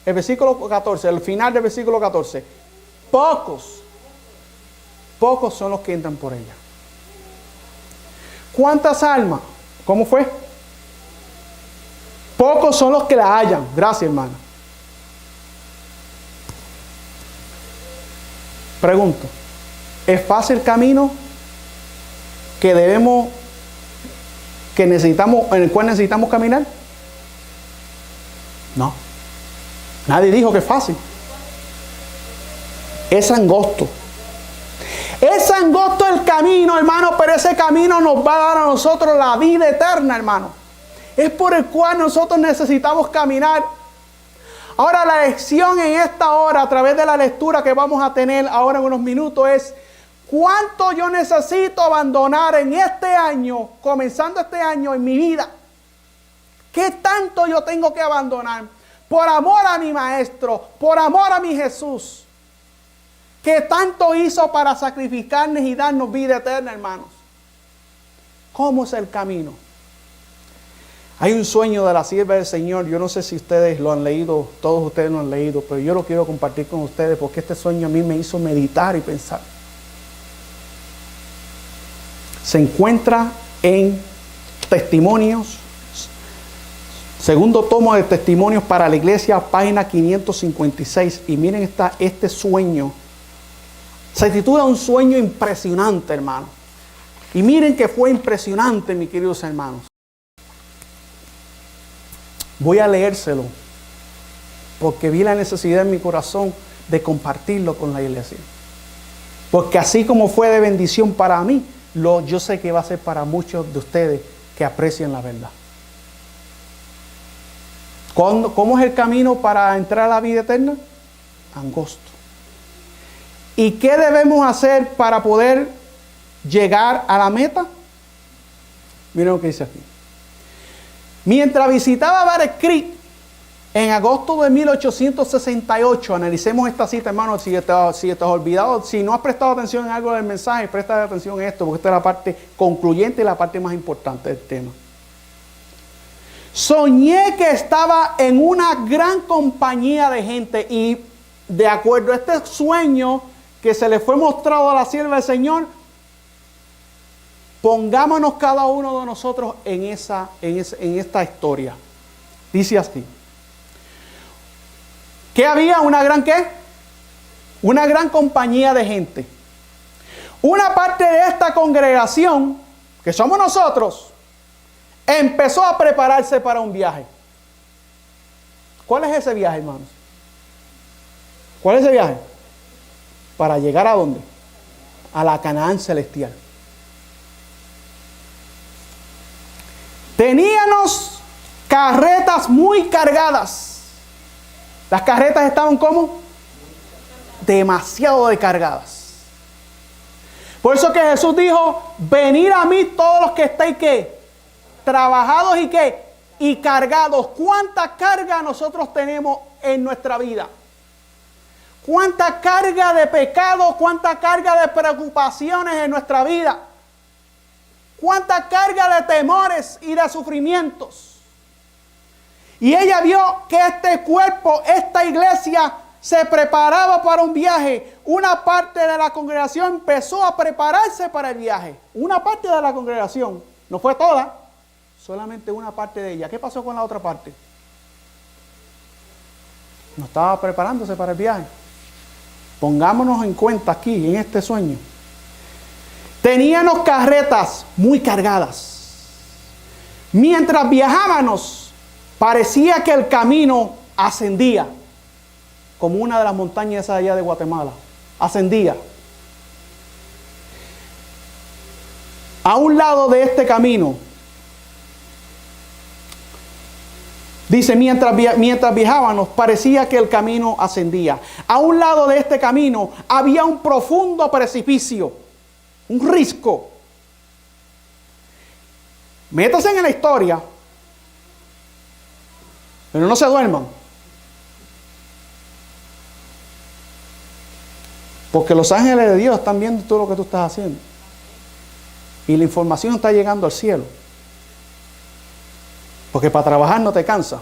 El versículo 14, el final del versículo 14. Pocos son los que entran por ella. ¿Cuántas almas? ¿Cómo fue? Pocos son los que la hallan. Gracias, hermano. Pregunto, ¿es fácil el camino en el cual necesitamos caminar? No. Nadie dijo que es fácil. Es angosto. Es angosto el camino, hermano, pero ese camino nos va a dar a nosotros la vida eterna, hermano. Es por el cual nosotros necesitamos caminar. Ahora la lección en esta hora, a través de la lectura que vamos a tener ahora en unos minutos, es cuánto yo necesito abandonar en este año, comenzando este año en mi vida. ¿Qué tanto yo tengo que abandonar? Por amor a mi Maestro, por amor a mi Jesús. ¿Qué tanto hizo para sacrificarnos y darnos vida eterna, hermanos? ¿Cómo es el camino? Hay un sueño de la sierva del Señor. Yo no sé si ustedes lo han leído, todos ustedes lo han leído, pero yo lo quiero compartir con ustedes porque este sueño a mí me hizo meditar y pensar. Se encuentra en Testimonios, segundo tomo de Testimonios para la Iglesia, página 556. Y miren este sueño. Se titula Un sueño impresionante, hermano. Y miren que fue impresionante, mis queridos hermanos. Voy a leérselo porque vi la necesidad en mi corazón de compartirlo con la iglesia. Porque así como fue de bendición para mí, yo sé que va a ser para muchos de ustedes que aprecian la verdad. ¿Cómo es el camino para entrar a la vida eterna? Angosto. ¿Y qué debemos hacer para poder llegar a la meta? Miren lo que dice aquí. Mientras visitaba Bear Creek en agosto de 1868, analicemos esta cita, hermano, si te has olvidado, si no has prestado atención en algo del mensaje, presta atención en esto, porque esta es la parte concluyente y la parte más importante del tema. Soñé que estaba en una gran compañía de gente y de acuerdo a este sueño que se le fue mostrado a la sierva del Señor, pongámonos cada uno de nosotros en esta historia. Dice así. ¿Qué había? ¿Una gran qué? Una gran compañía de gente. Una parte de esta congregación, que somos nosotros, empezó a prepararse para un viaje. ¿Cuál es ese viaje, hermanos? ¿Cuál es ese viaje? ¿Para llegar a dónde? A la Canaán celestial. Teníamos carretas muy cargadas. Las carretas estaban ¿cómo? Demasiado cargadas. Por eso que Jesús dijo, venid a mí todos los que estáis ¿qué? Trabajados y ¿qué? Y cargados. ¿Cuánta carga nosotros tenemos en nuestra vida? ¿Cuánta carga de pecado? ¿Cuánta carga de preocupaciones en nuestra vida? ¿Cuánta carga de temores y de sufrimientos? Y ella vio que este cuerpo, esta iglesia, se preparaba para un viaje. Una parte de la congregación empezó a prepararse para el viaje. Una parte de la congregación, no fue toda, solamente una parte de ella. ¿Qué pasó con la otra parte? No estaba preparándose para el viaje. Pongámonos en cuenta aquí, en este sueño. Teníamos carretas muy cargadas. Mientras viajábamos, parecía que el camino ascendía, como una de las montañas allá de Guatemala. Ascendía. A un lado de este camino, dice, mientras viajábamos, parecía que el camino ascendía. A un lado de este camino había un profundo precipicio, un risco. Métase en la historia, pero no se duerman. Porque los ángeles de Dios están viendo todo lo que tú estás haciendo. Y la información está llegando al cielo. Porque para trabajar no te cansa.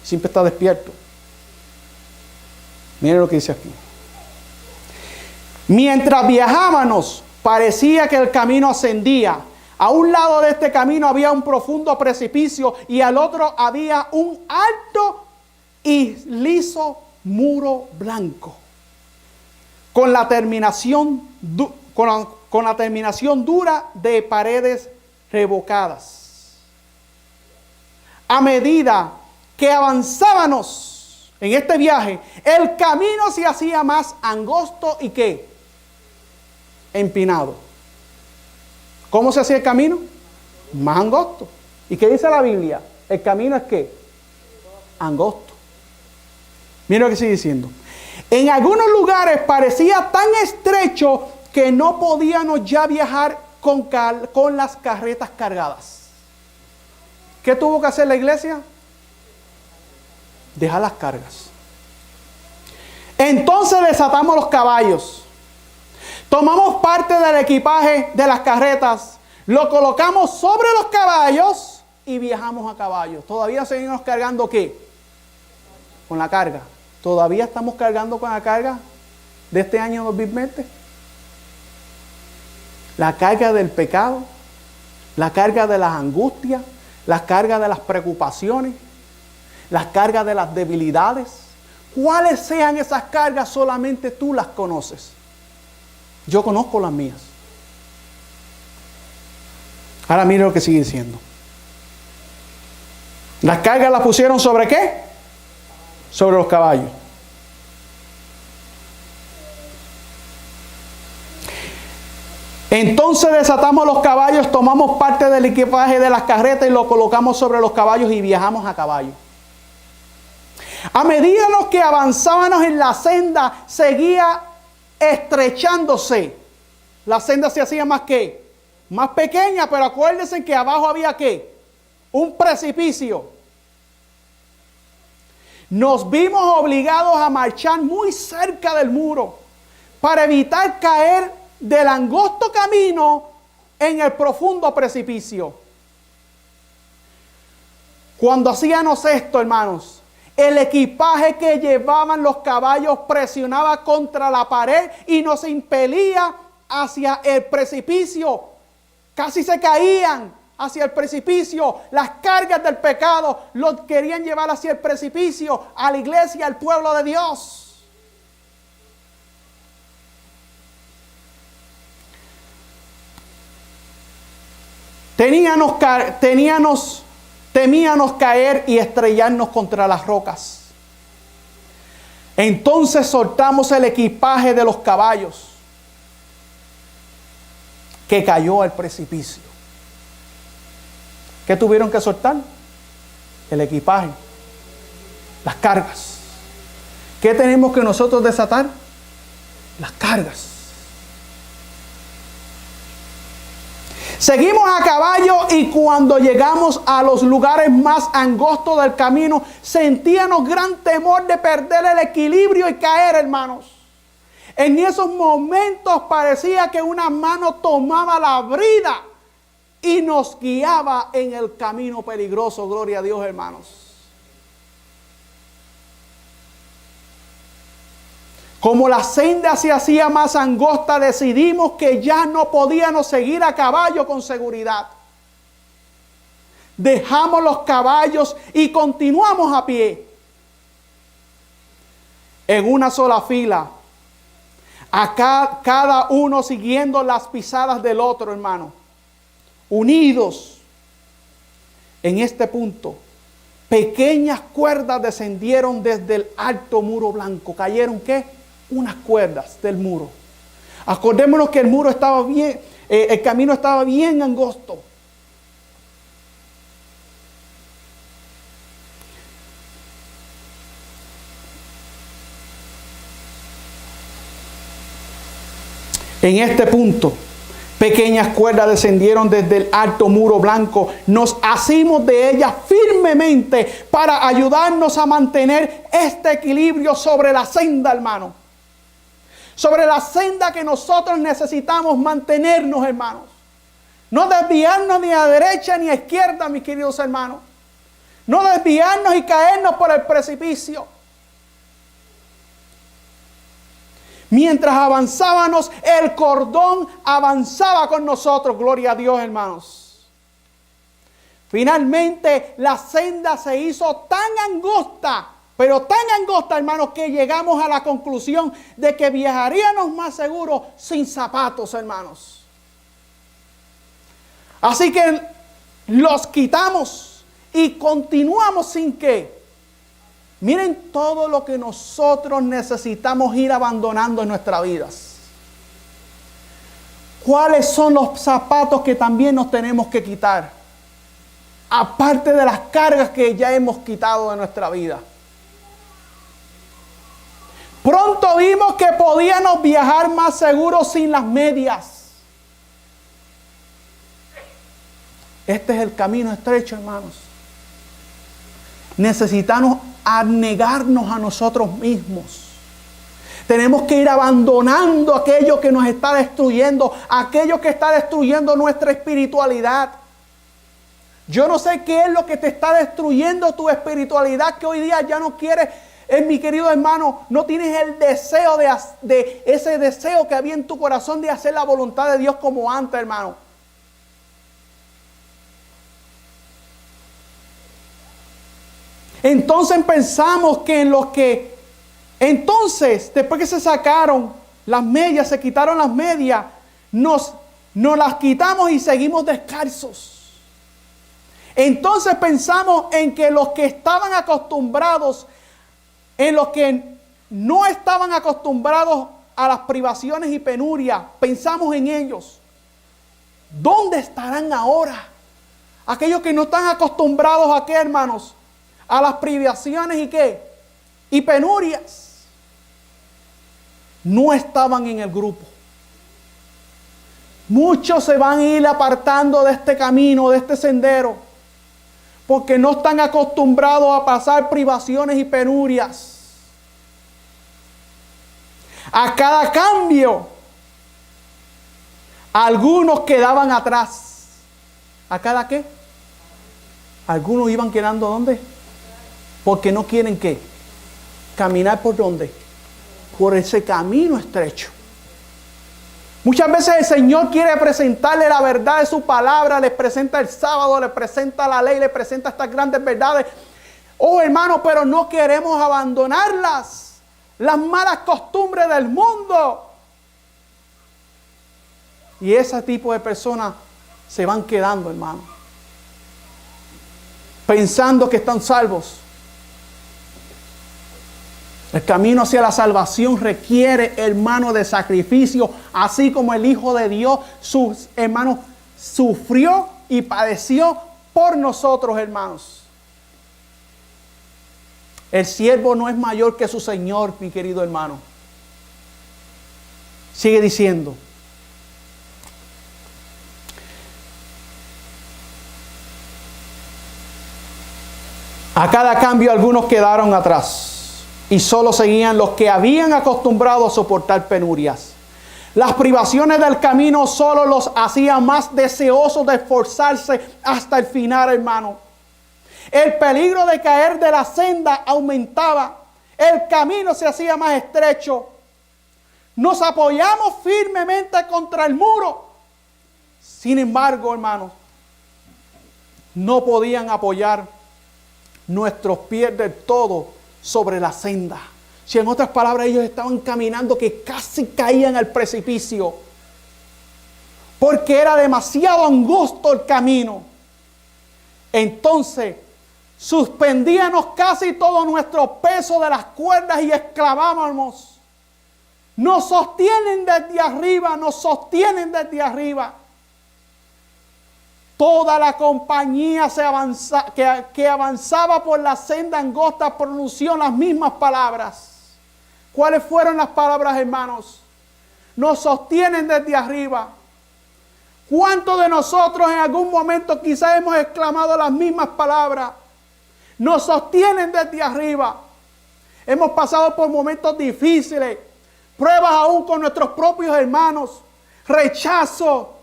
Siempre estás despierto. Miren lo que dice aquí. Mientras viajábamos, parecía que el camino ascendía. A un lado de este camino había un profundo precipicio y al otro había un alto y liso muro blanco. Con la terminación dura de paredes revocadas. A medida que avanzábamos en este viaje, el camino se hacía más angosto y ¿qué? Empinado. ¿Cómo se hacía el camino? Más angosto. ¿Y qué dice la Biblia? El camino es ¿qué? Angosto. Mira lo que sigue diciendo. En algunos lugares parecía tan estrecho que no podíamos ya viajar con las carretas cargadas. ¿Qué tuvo que hacer la iglesia? Dejar las cargas. Entonces desatamos los caballos. Tomamos parte del equipaje de las carretas, lo colocamos sobre los caballos y viajamos a caballo. ¿Todavía seguimos cargando qué? Con la carga. ¿Todavía estamos cargando con la carga de este año 2020? La carga del pecado, la carga de las angustias, la carga de las preocupaciones, las cargas de las debilidades. ¿Cuáles sean esas cargas? Solamente tú las conoces. Yo conozco las mías. Ahora mire lo que sigue diciendo. Las cargas las pusieron ¿sobre qué? Sobre los caballos. Entonces desatamos los caballos, tomamos parte del equipaje de las carretas y lo colocamos sobre los caballos y viajamos a caballo. A medida que avanzábamos en la senda, seguía estrechándose. La senda se hacía más ¿qué? Más pequeña, pero acuérdense que abajo había ¿qué? Un precipicio. Nos vimos obligados a marchar muy cerca del muro para evitar caer del angosto camino en el profundo precipicio. Cuando hacíamos esto, hermanos, el equipaje que llevaban los caballos presionaba contra la pared y nos impelía hacia el precipicio. Casi se caían hacia el precipicio. Las cargas del pecado los querían llevar hacia el precipicio, a la iglesia, al pueblo de Dios. Temíamos caer y estrellarnos contra las rocas. Entonces soltamos el equipaje de los caballos, que cayó al precipicio. ¿Qué tuvieron que soltar? El equipaje, las cargas. ¿Qué tenemos que nosotros desatar? Las cargas. Seguimos a caballo y cuando llegamos a los lugares más angostos del camino, sentíamos gran temor de perder el equilibrio y caer, hermanos. En esos momentos parecía que una mano tomaba la brida y nos guiaba en el camino peligroso. Gloria a Dios, hermanos. Como la senda se hacía más angosta, decidimos que ya no podíamos seguir a caballo con seguridad. Dejamos los caballos y continuamos a pie. En una sola fila. Cada uno siguiendo las pisadas del otro, hermano. Unidos. En este punto, pequeñas cuerdas descendieron desde el alto muro blanco. ¿Cayeron qué? Unas cuerdas del muro. Acordémonos que el muro estaba bien, el camino estaba bien angosto. En este punto, pequeñas cuerdas descendieron desde el alto muro blanco. Nos asimos de ellas firmemente para ayudarnos a mantener este equilibrio sobre la senda, hermano. sobre la senda que nosotros necesitamos mantenernos, hermanos. No desviarnos ni a derecha ni a izquierda, mis queridos hermanos. No desviarnos y caernos por el precipicio. Mientras avanzábamos, el cordón avanzaba con nosotros. Gloria a Dios, hermanos. Finalmente, la senda se hizo tan angosta, pero tan angosta, hermanos, que llegamos a la conclusión de que viajaríamos más seguros sin zapatos, hermanos. Así que los quitamos y continuamos sin qué. Miren todo lo que nosotros necesitamos ir abandonando en nuestras vidas. ¿Cuáles son los zapatos que también nos tenemos que quitar? Aparte de las cargas que ya hemos quitado de nuestra vida. Pronto vimos que podíamos viajar más seguros sin las medias. Este es el camino estrecho, hermanos. Necesitamos abnegarnos a nosotros mismos. Tenemos que ir abandonando aquello que nos está destruyendo, aquello que está destruyendo nuestra espiritualidad. Yo no sé qué es lo que te está destruyendo tu espiritualidad, que hoy día ya no quieres, mi querido hermano, no tienes el deseo de ese deseo que había en tu corazón de hacer la voluntad de Dios como antes, hermano. Entonces pensamos que en los que... Entonces, después que se sacaron las medias, se quitaron las medias, nos las quitamos y seguimos descalzos. Entonces pensamos en que los que estaban acostumbrados, en los que no estaban acostumbrados a las privaciones y penurias, pensamos en ellos. ¿Dónde estarán ahora? Aquellos que no están acostumbrados a qué, hermanos, a las privaciones y qué, y penurias. No estaban en el grupo. Muchos se van a ir apartando de este camino, de este sendero, porque no están acostumbrados a pasar privaciones y penurias. A cada cambio, algunos quedaban atrás. ¿A cada qué? Algunos iban quedando ¿dónde? Porque no quieren ¿qué? Caminar por ¿dónde? Por ese camino estrecho. Muchas veces el Señor quiere presentarle la verdad de su palabra, les presenta el sábado, les presenta la ley, les presenta estas grandes verdades. Oh, hermano, pero no queremos abandonarlas. Las malas costumbres del mundo. Y ese tipo de personas se van quedando, hermano, pensando que están salvos. El camino hacia la salvación requiere, hermano, de sacrificio, así como el Hijo de Dios, sus hermanos, sufrió y padeció por nosotros, hermanos. El siervo no es mayor que su Señor, mi querido hermano. Sigue diciendo. A cada cambio algunos quedaron atrás. Y solo seguían los que habían acostumbrado a soportar penurias. Las privaciones del camino solo los hacían más deseosos de esforzarse hasta el final, hermano. El peligro de caer de la senda aumentaba. El camino se hacía más estrecho. Nos apoyamos firmemente contra el muro. Sin embargo, hermanos, no podían apoyar nuestros pies del todo sobre la senda. Si en otras palabras ellos estaban caminando que casi caían al precipicio, porque era demasiado angosto el camino. Entonces suspendíamos casi todo nuestro peso de las cuerdas y exclamábamos: nos sostienen desde arriba, nos sostienen desde arriba. Toda la compañía que avanzaba por la senda angosta pronunció las mismas palabras. ¿Cuáles fueron las palabras, hermanos? Nos sostienen desde arriba. ¿Cuántos de nosotros en algún momento quizás hemos exclamado las mismas palabras? Nos sostienen desde arriba. Hemos pasado por momentos difíciles, pruebas aún con nuestros propios hermanos, rechazo.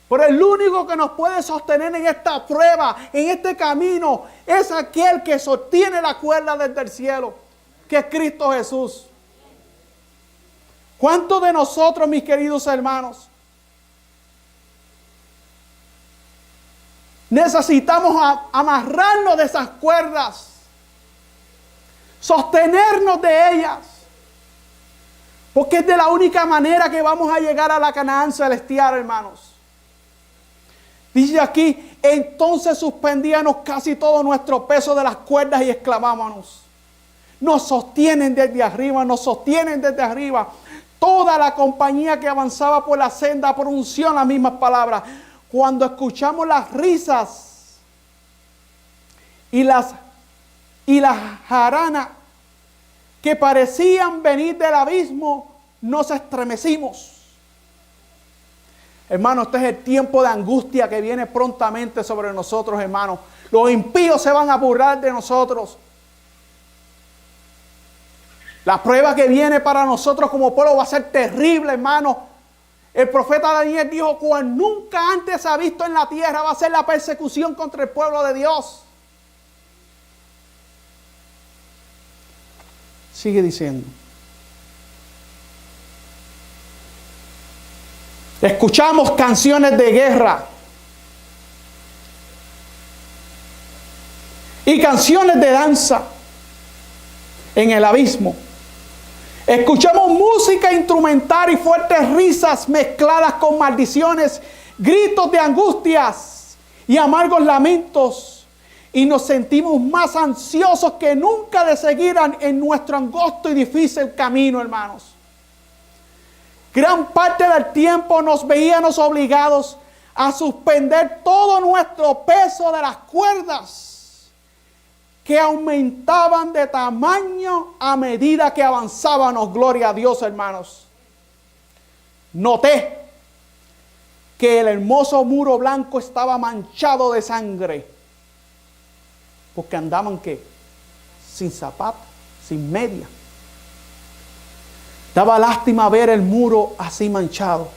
Pero el único que nos puede sostener en esta prueba, en este camino, es aquel que sostiene la cuerda desde el cielo, que es Cristo Jesús. ¿Cuántos de nosotros, mis queridos hermanos, necesitamos amarrarnos de esas cuerdas, sostenernos de ellas? Porque es de la única manera que vamos a llegar a la Canaán celestial, hermanos. Dice aquí, entonces suspendíamos casi todo nuestro peso de las cuerdas y exclamábamos. Nos sostienen desde arriba, nos sostienen desde arriba. Toda la compañía que avanzaba por la senda pronunció las mismas palabras. Cuando escuchamos las risas y las jaranas que parecían venir del abismo, nos estremecimos. Hermano, este es el tiempo de angustia que viene prontamente sobre nosotros, hermanos. Los impíos se van a burlar de nosotros. La prueba que viene para nosotros como pueblo va a ser terrible, hermano. El profeta Daniel dijo, cual nunca antes se ha visto en la tierra, va a ser la persecución contra el pueblo de Dios. Sigue diciendo. Escuchamos canciones de guerra y canciones de danza en el abismo. Escuchamos música instrumental y fuertes risas mezcladas con maldiciones, gritos de angustias y amargos lamentos. Y nos sentimos más ansiosos que nunca de seguir en nuestro angosto y difícil camino, hermanos. Gran parte del tiempo nos veíamos obligados a suspender todo nuestro peso de las cuerdas que aumentaban de tamaño a medida que avanzábamos. Gloria a Dios, hermanos. Noté que el hermoso muro blanco estaba manchado de sangre, porque andaban ¿qué? Sin zapatos, sin media. Daba lástima ver el muro así manchado.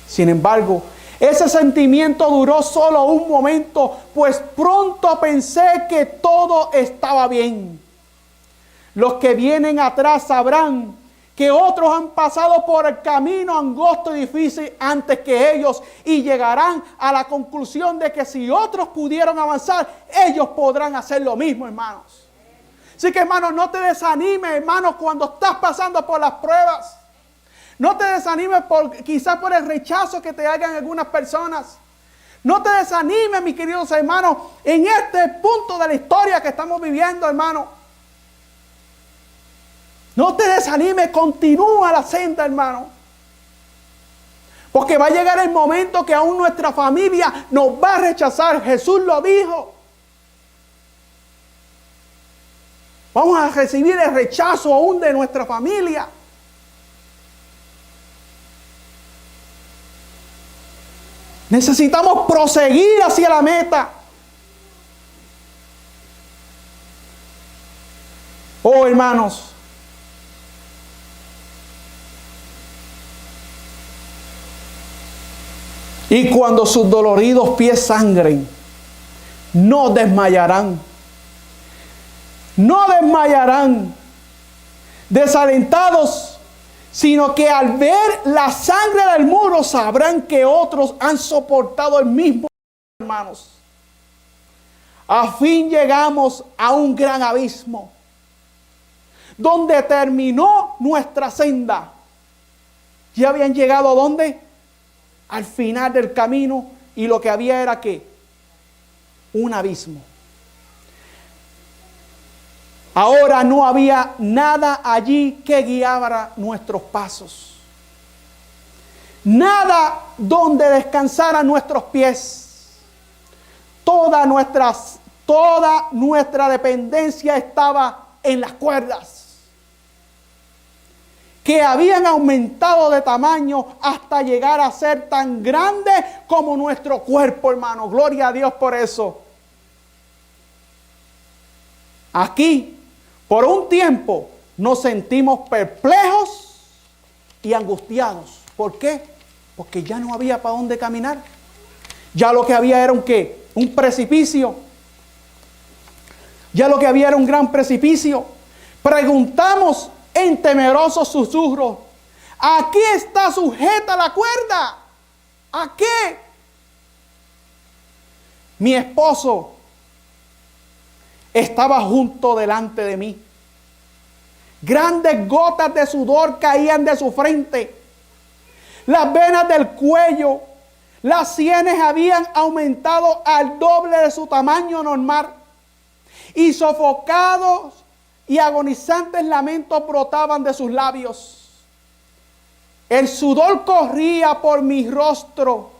Sin embargo, ese sentimiento duró solo un momento, pues pronto pensé que todo estaba bien. Los que vienen atrás sabrán que otros han pasado por el camino angosto y difícil antes que ellos y llegarán a la conclusión de que si otros pudieron avanzar, ellos podrán hacer lo mismo, hermanos. Así que, hermanos, no te desanimes, hermanos, cuando estás pasando por las pruebas. No te desanimes quizás por el rechazo que te hagan algunas personas. No te desanimes, mis queridos hermanos, en este punto de la historia que estamos viviendo, hermano. No te desanimes, continúa la senda, hermano. Porque va a llegar el momento que aún nuestra familia nos va a rechazar. Jesús lo dijo. Vamos a recibir el rechazo aún de nuestra familia. Necesitamos proseguir hacia la meta. Oh, hermanos. Y cuando sus doloridos pies sangren, no desmayarán. No desmayarán, desalentados, sino que al ver la sangre del muro sabrán que otros han soportado el mismo, hermanos. A fin llegamos a un gran abismo, donde terminó nuestra senda. Ya habían llegado ¿a dónde? Al final del camino, y lo que había era ¿qué? Un abismo. Ahora no había nada allí que guiara nuestros pasos. Nada donde descansaran nuestros pies. Toda nuestra dependencia estaba en las cuerdas, que habían aumentado de tamaño hasta llegar a ser tan grandes como nuestro cuerpo, hermano. Gloria a Dios por eso. Aquí, por un tiempo, nos sentimos perplejos y angustiados. ¿Por qué? Porque ya no había para dónde caminar. Ya lo que había era un ¿qué? Un precipicio. Ya lo que había era un gran precipicio. Preguntamos en temerosos susurros: ¿a qué está sujeta la cuerda? ¿A qué? Mi esposo estaba junto delante de mí. Grandes gotas de sudor caían de su frente. Las venas del cuello, las sienes habían aumentado al doble de su tamaño normal. Y sofocados y agonizantes lamentos brotaban de sus labios. El sudor corría por mi rostro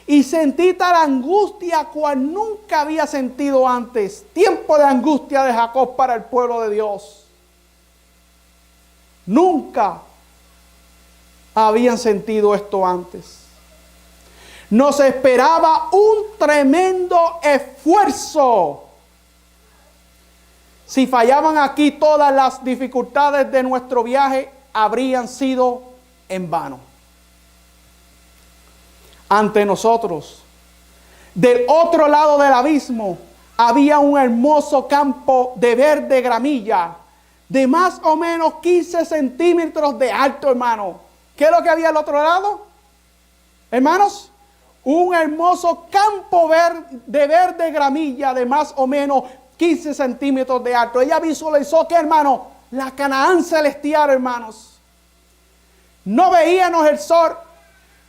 y sentí tal angustia cual nunca había sentido antes. Tiempo de angustia de Jacob para el pueblo de Dios. Nunca habían sentido esto antes. Nos esperaba un tremendo esfuerzo. Si fallaban aquí, todas las dificultades de nuestro viaje habrían sido en vano. Ante nosotros, del otro lado del abismo, había un hermoso campo de verde gramilla, de más o menos 15 centímetros de alto, hermano. ¿Qué es lo que había al otro lado? Hermanos, un hermoso campo de verde gramilla de más o menos 15 centímetros de alto. Ella visualizó que, hermano, la Canaán celestial, hermanos. No veíamos el sol,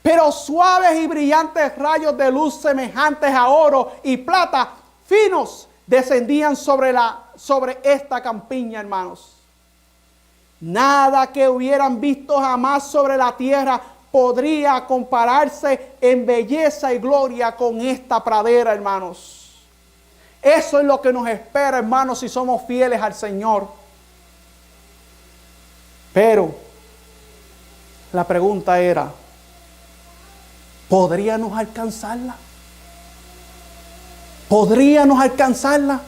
pero suaves y brillantes rayos de luz semejantes a oro y plata finos descendían sobre esta campiña, hermanos. Nada que hubieran visto jamás sobre la tierra podría compararse en belleza y gloria con esta pradera, hermanos. Eso es lo que nos espera, hermanos, si somos fieles al Señor. Pero la pregunta era: ¿podríamos alcanzarla? ¿Podríamos alcanzarla?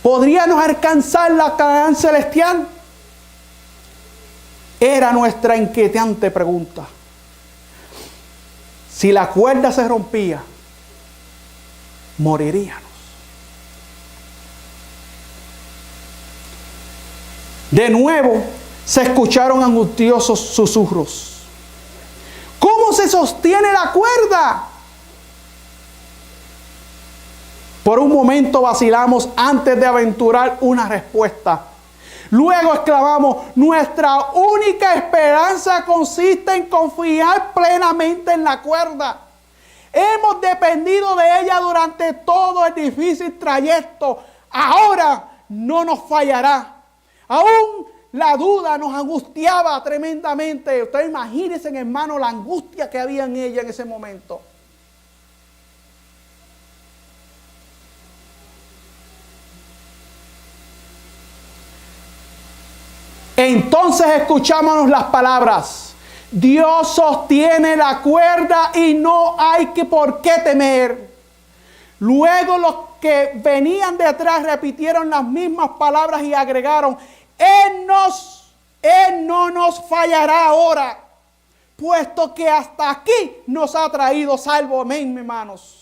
¿Podríamos alcanzar la Canaán celestial? Era nuestra inquietante pregunta. Si la cuerda se rompía, moriríamos. De nuevo se escucharon angustiosos susurros. ¿Cómo se sostiene la cuerda? Por un momento vacilamos antes de aventurar una respuesta. Luego exclamamos: nuestra única esperanza consiste en confiar plenamente en la cuerda. Hemos dependido de ella durante todo el difícil trayecto. Ahora no nos fallará. Aún la duda nos angustiaba tremendamente. Ustedes imagínense, hermano, la angustia que había en ella en ese momento. Entonces escuchámonos las palabras: Dios sostiene la cuerda y no hay por qué temer. Luego los que venían detrás repitieron las mismas palabras y agregaron: Él no nos fallará ahora, puesto que hasta aquí nos ha traído salvo. Amén, hermanos.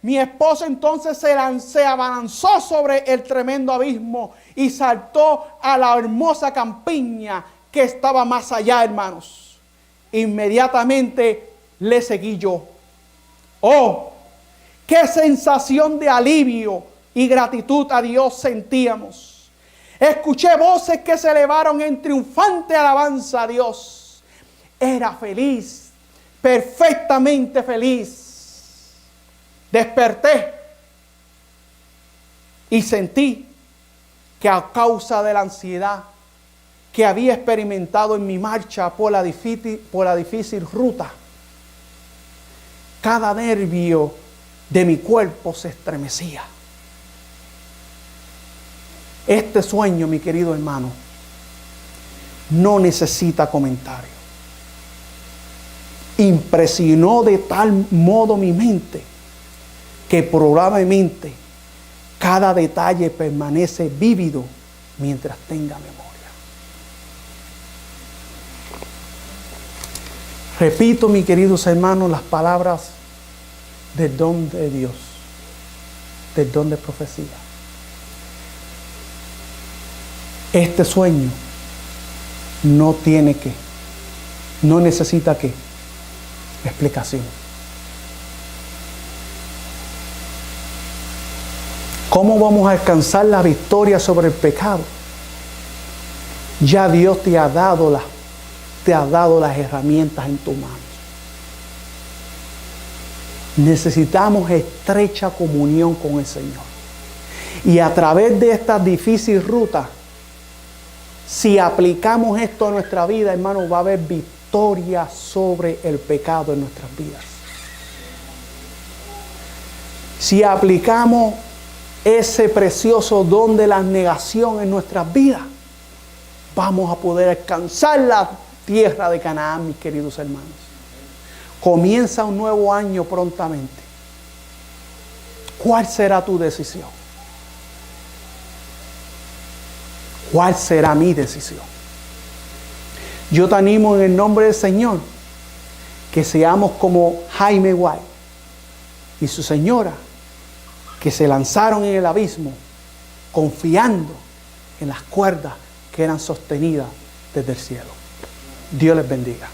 Mi esposo entonces se abalanzó sobre el tremendo abismo y saltó a la hermosa campiña que estaba más allá, hermanos. Inmediatamente le seguí yo. ¡Oh! ¡Qué sensación de alivio y gratitud a Dios sentíamos! Escuché voces que se elevaron en triunfante alabanza a Dios. Era feliz, perfectamente feliz. Desperté y sentí que a causa de la ansiedad que había experimentado en mi marcha por la difícil ruta, cada nervio de mi cuerpo se estremecía. Este sueño, mi querido hermano, no necesita comentario. Impresionó de tal modo mi mente que probablemente cada detalle permanece vívido mientras tenga memoria. Repito, mis queridos hermanos, las palabras del don de Dios, del don de profecía. Este sueño no necesita explicación. ¿Cómo vamos a alcanzar la victoria sobre el pecado? Ya Dios te ha dado las herramientas en tus manos. Necesitamos estrecha comunión con el Señor. Y a través de esta difícil ruta, si aplicamos esto a nuestra vida, hermano, va a haber victoria sobre el pecado en nuestras vidas. Si aplicamos ese precioso don de la negación en nuestras vidas, vamos a poder alcanzar la tierra de Canaán, mis queridos hermanos. Comienza un nuevo año prontamente. ¿Cuál será tu decisión? ¿Cuál será mi decisión? Yo te animo en el nombre del Señor que seamos como Jaime White y su señora, que se lanzaron en el abismo confiando en las cuerdas que eran sostenidas desde el cielo. Dios les bendiga.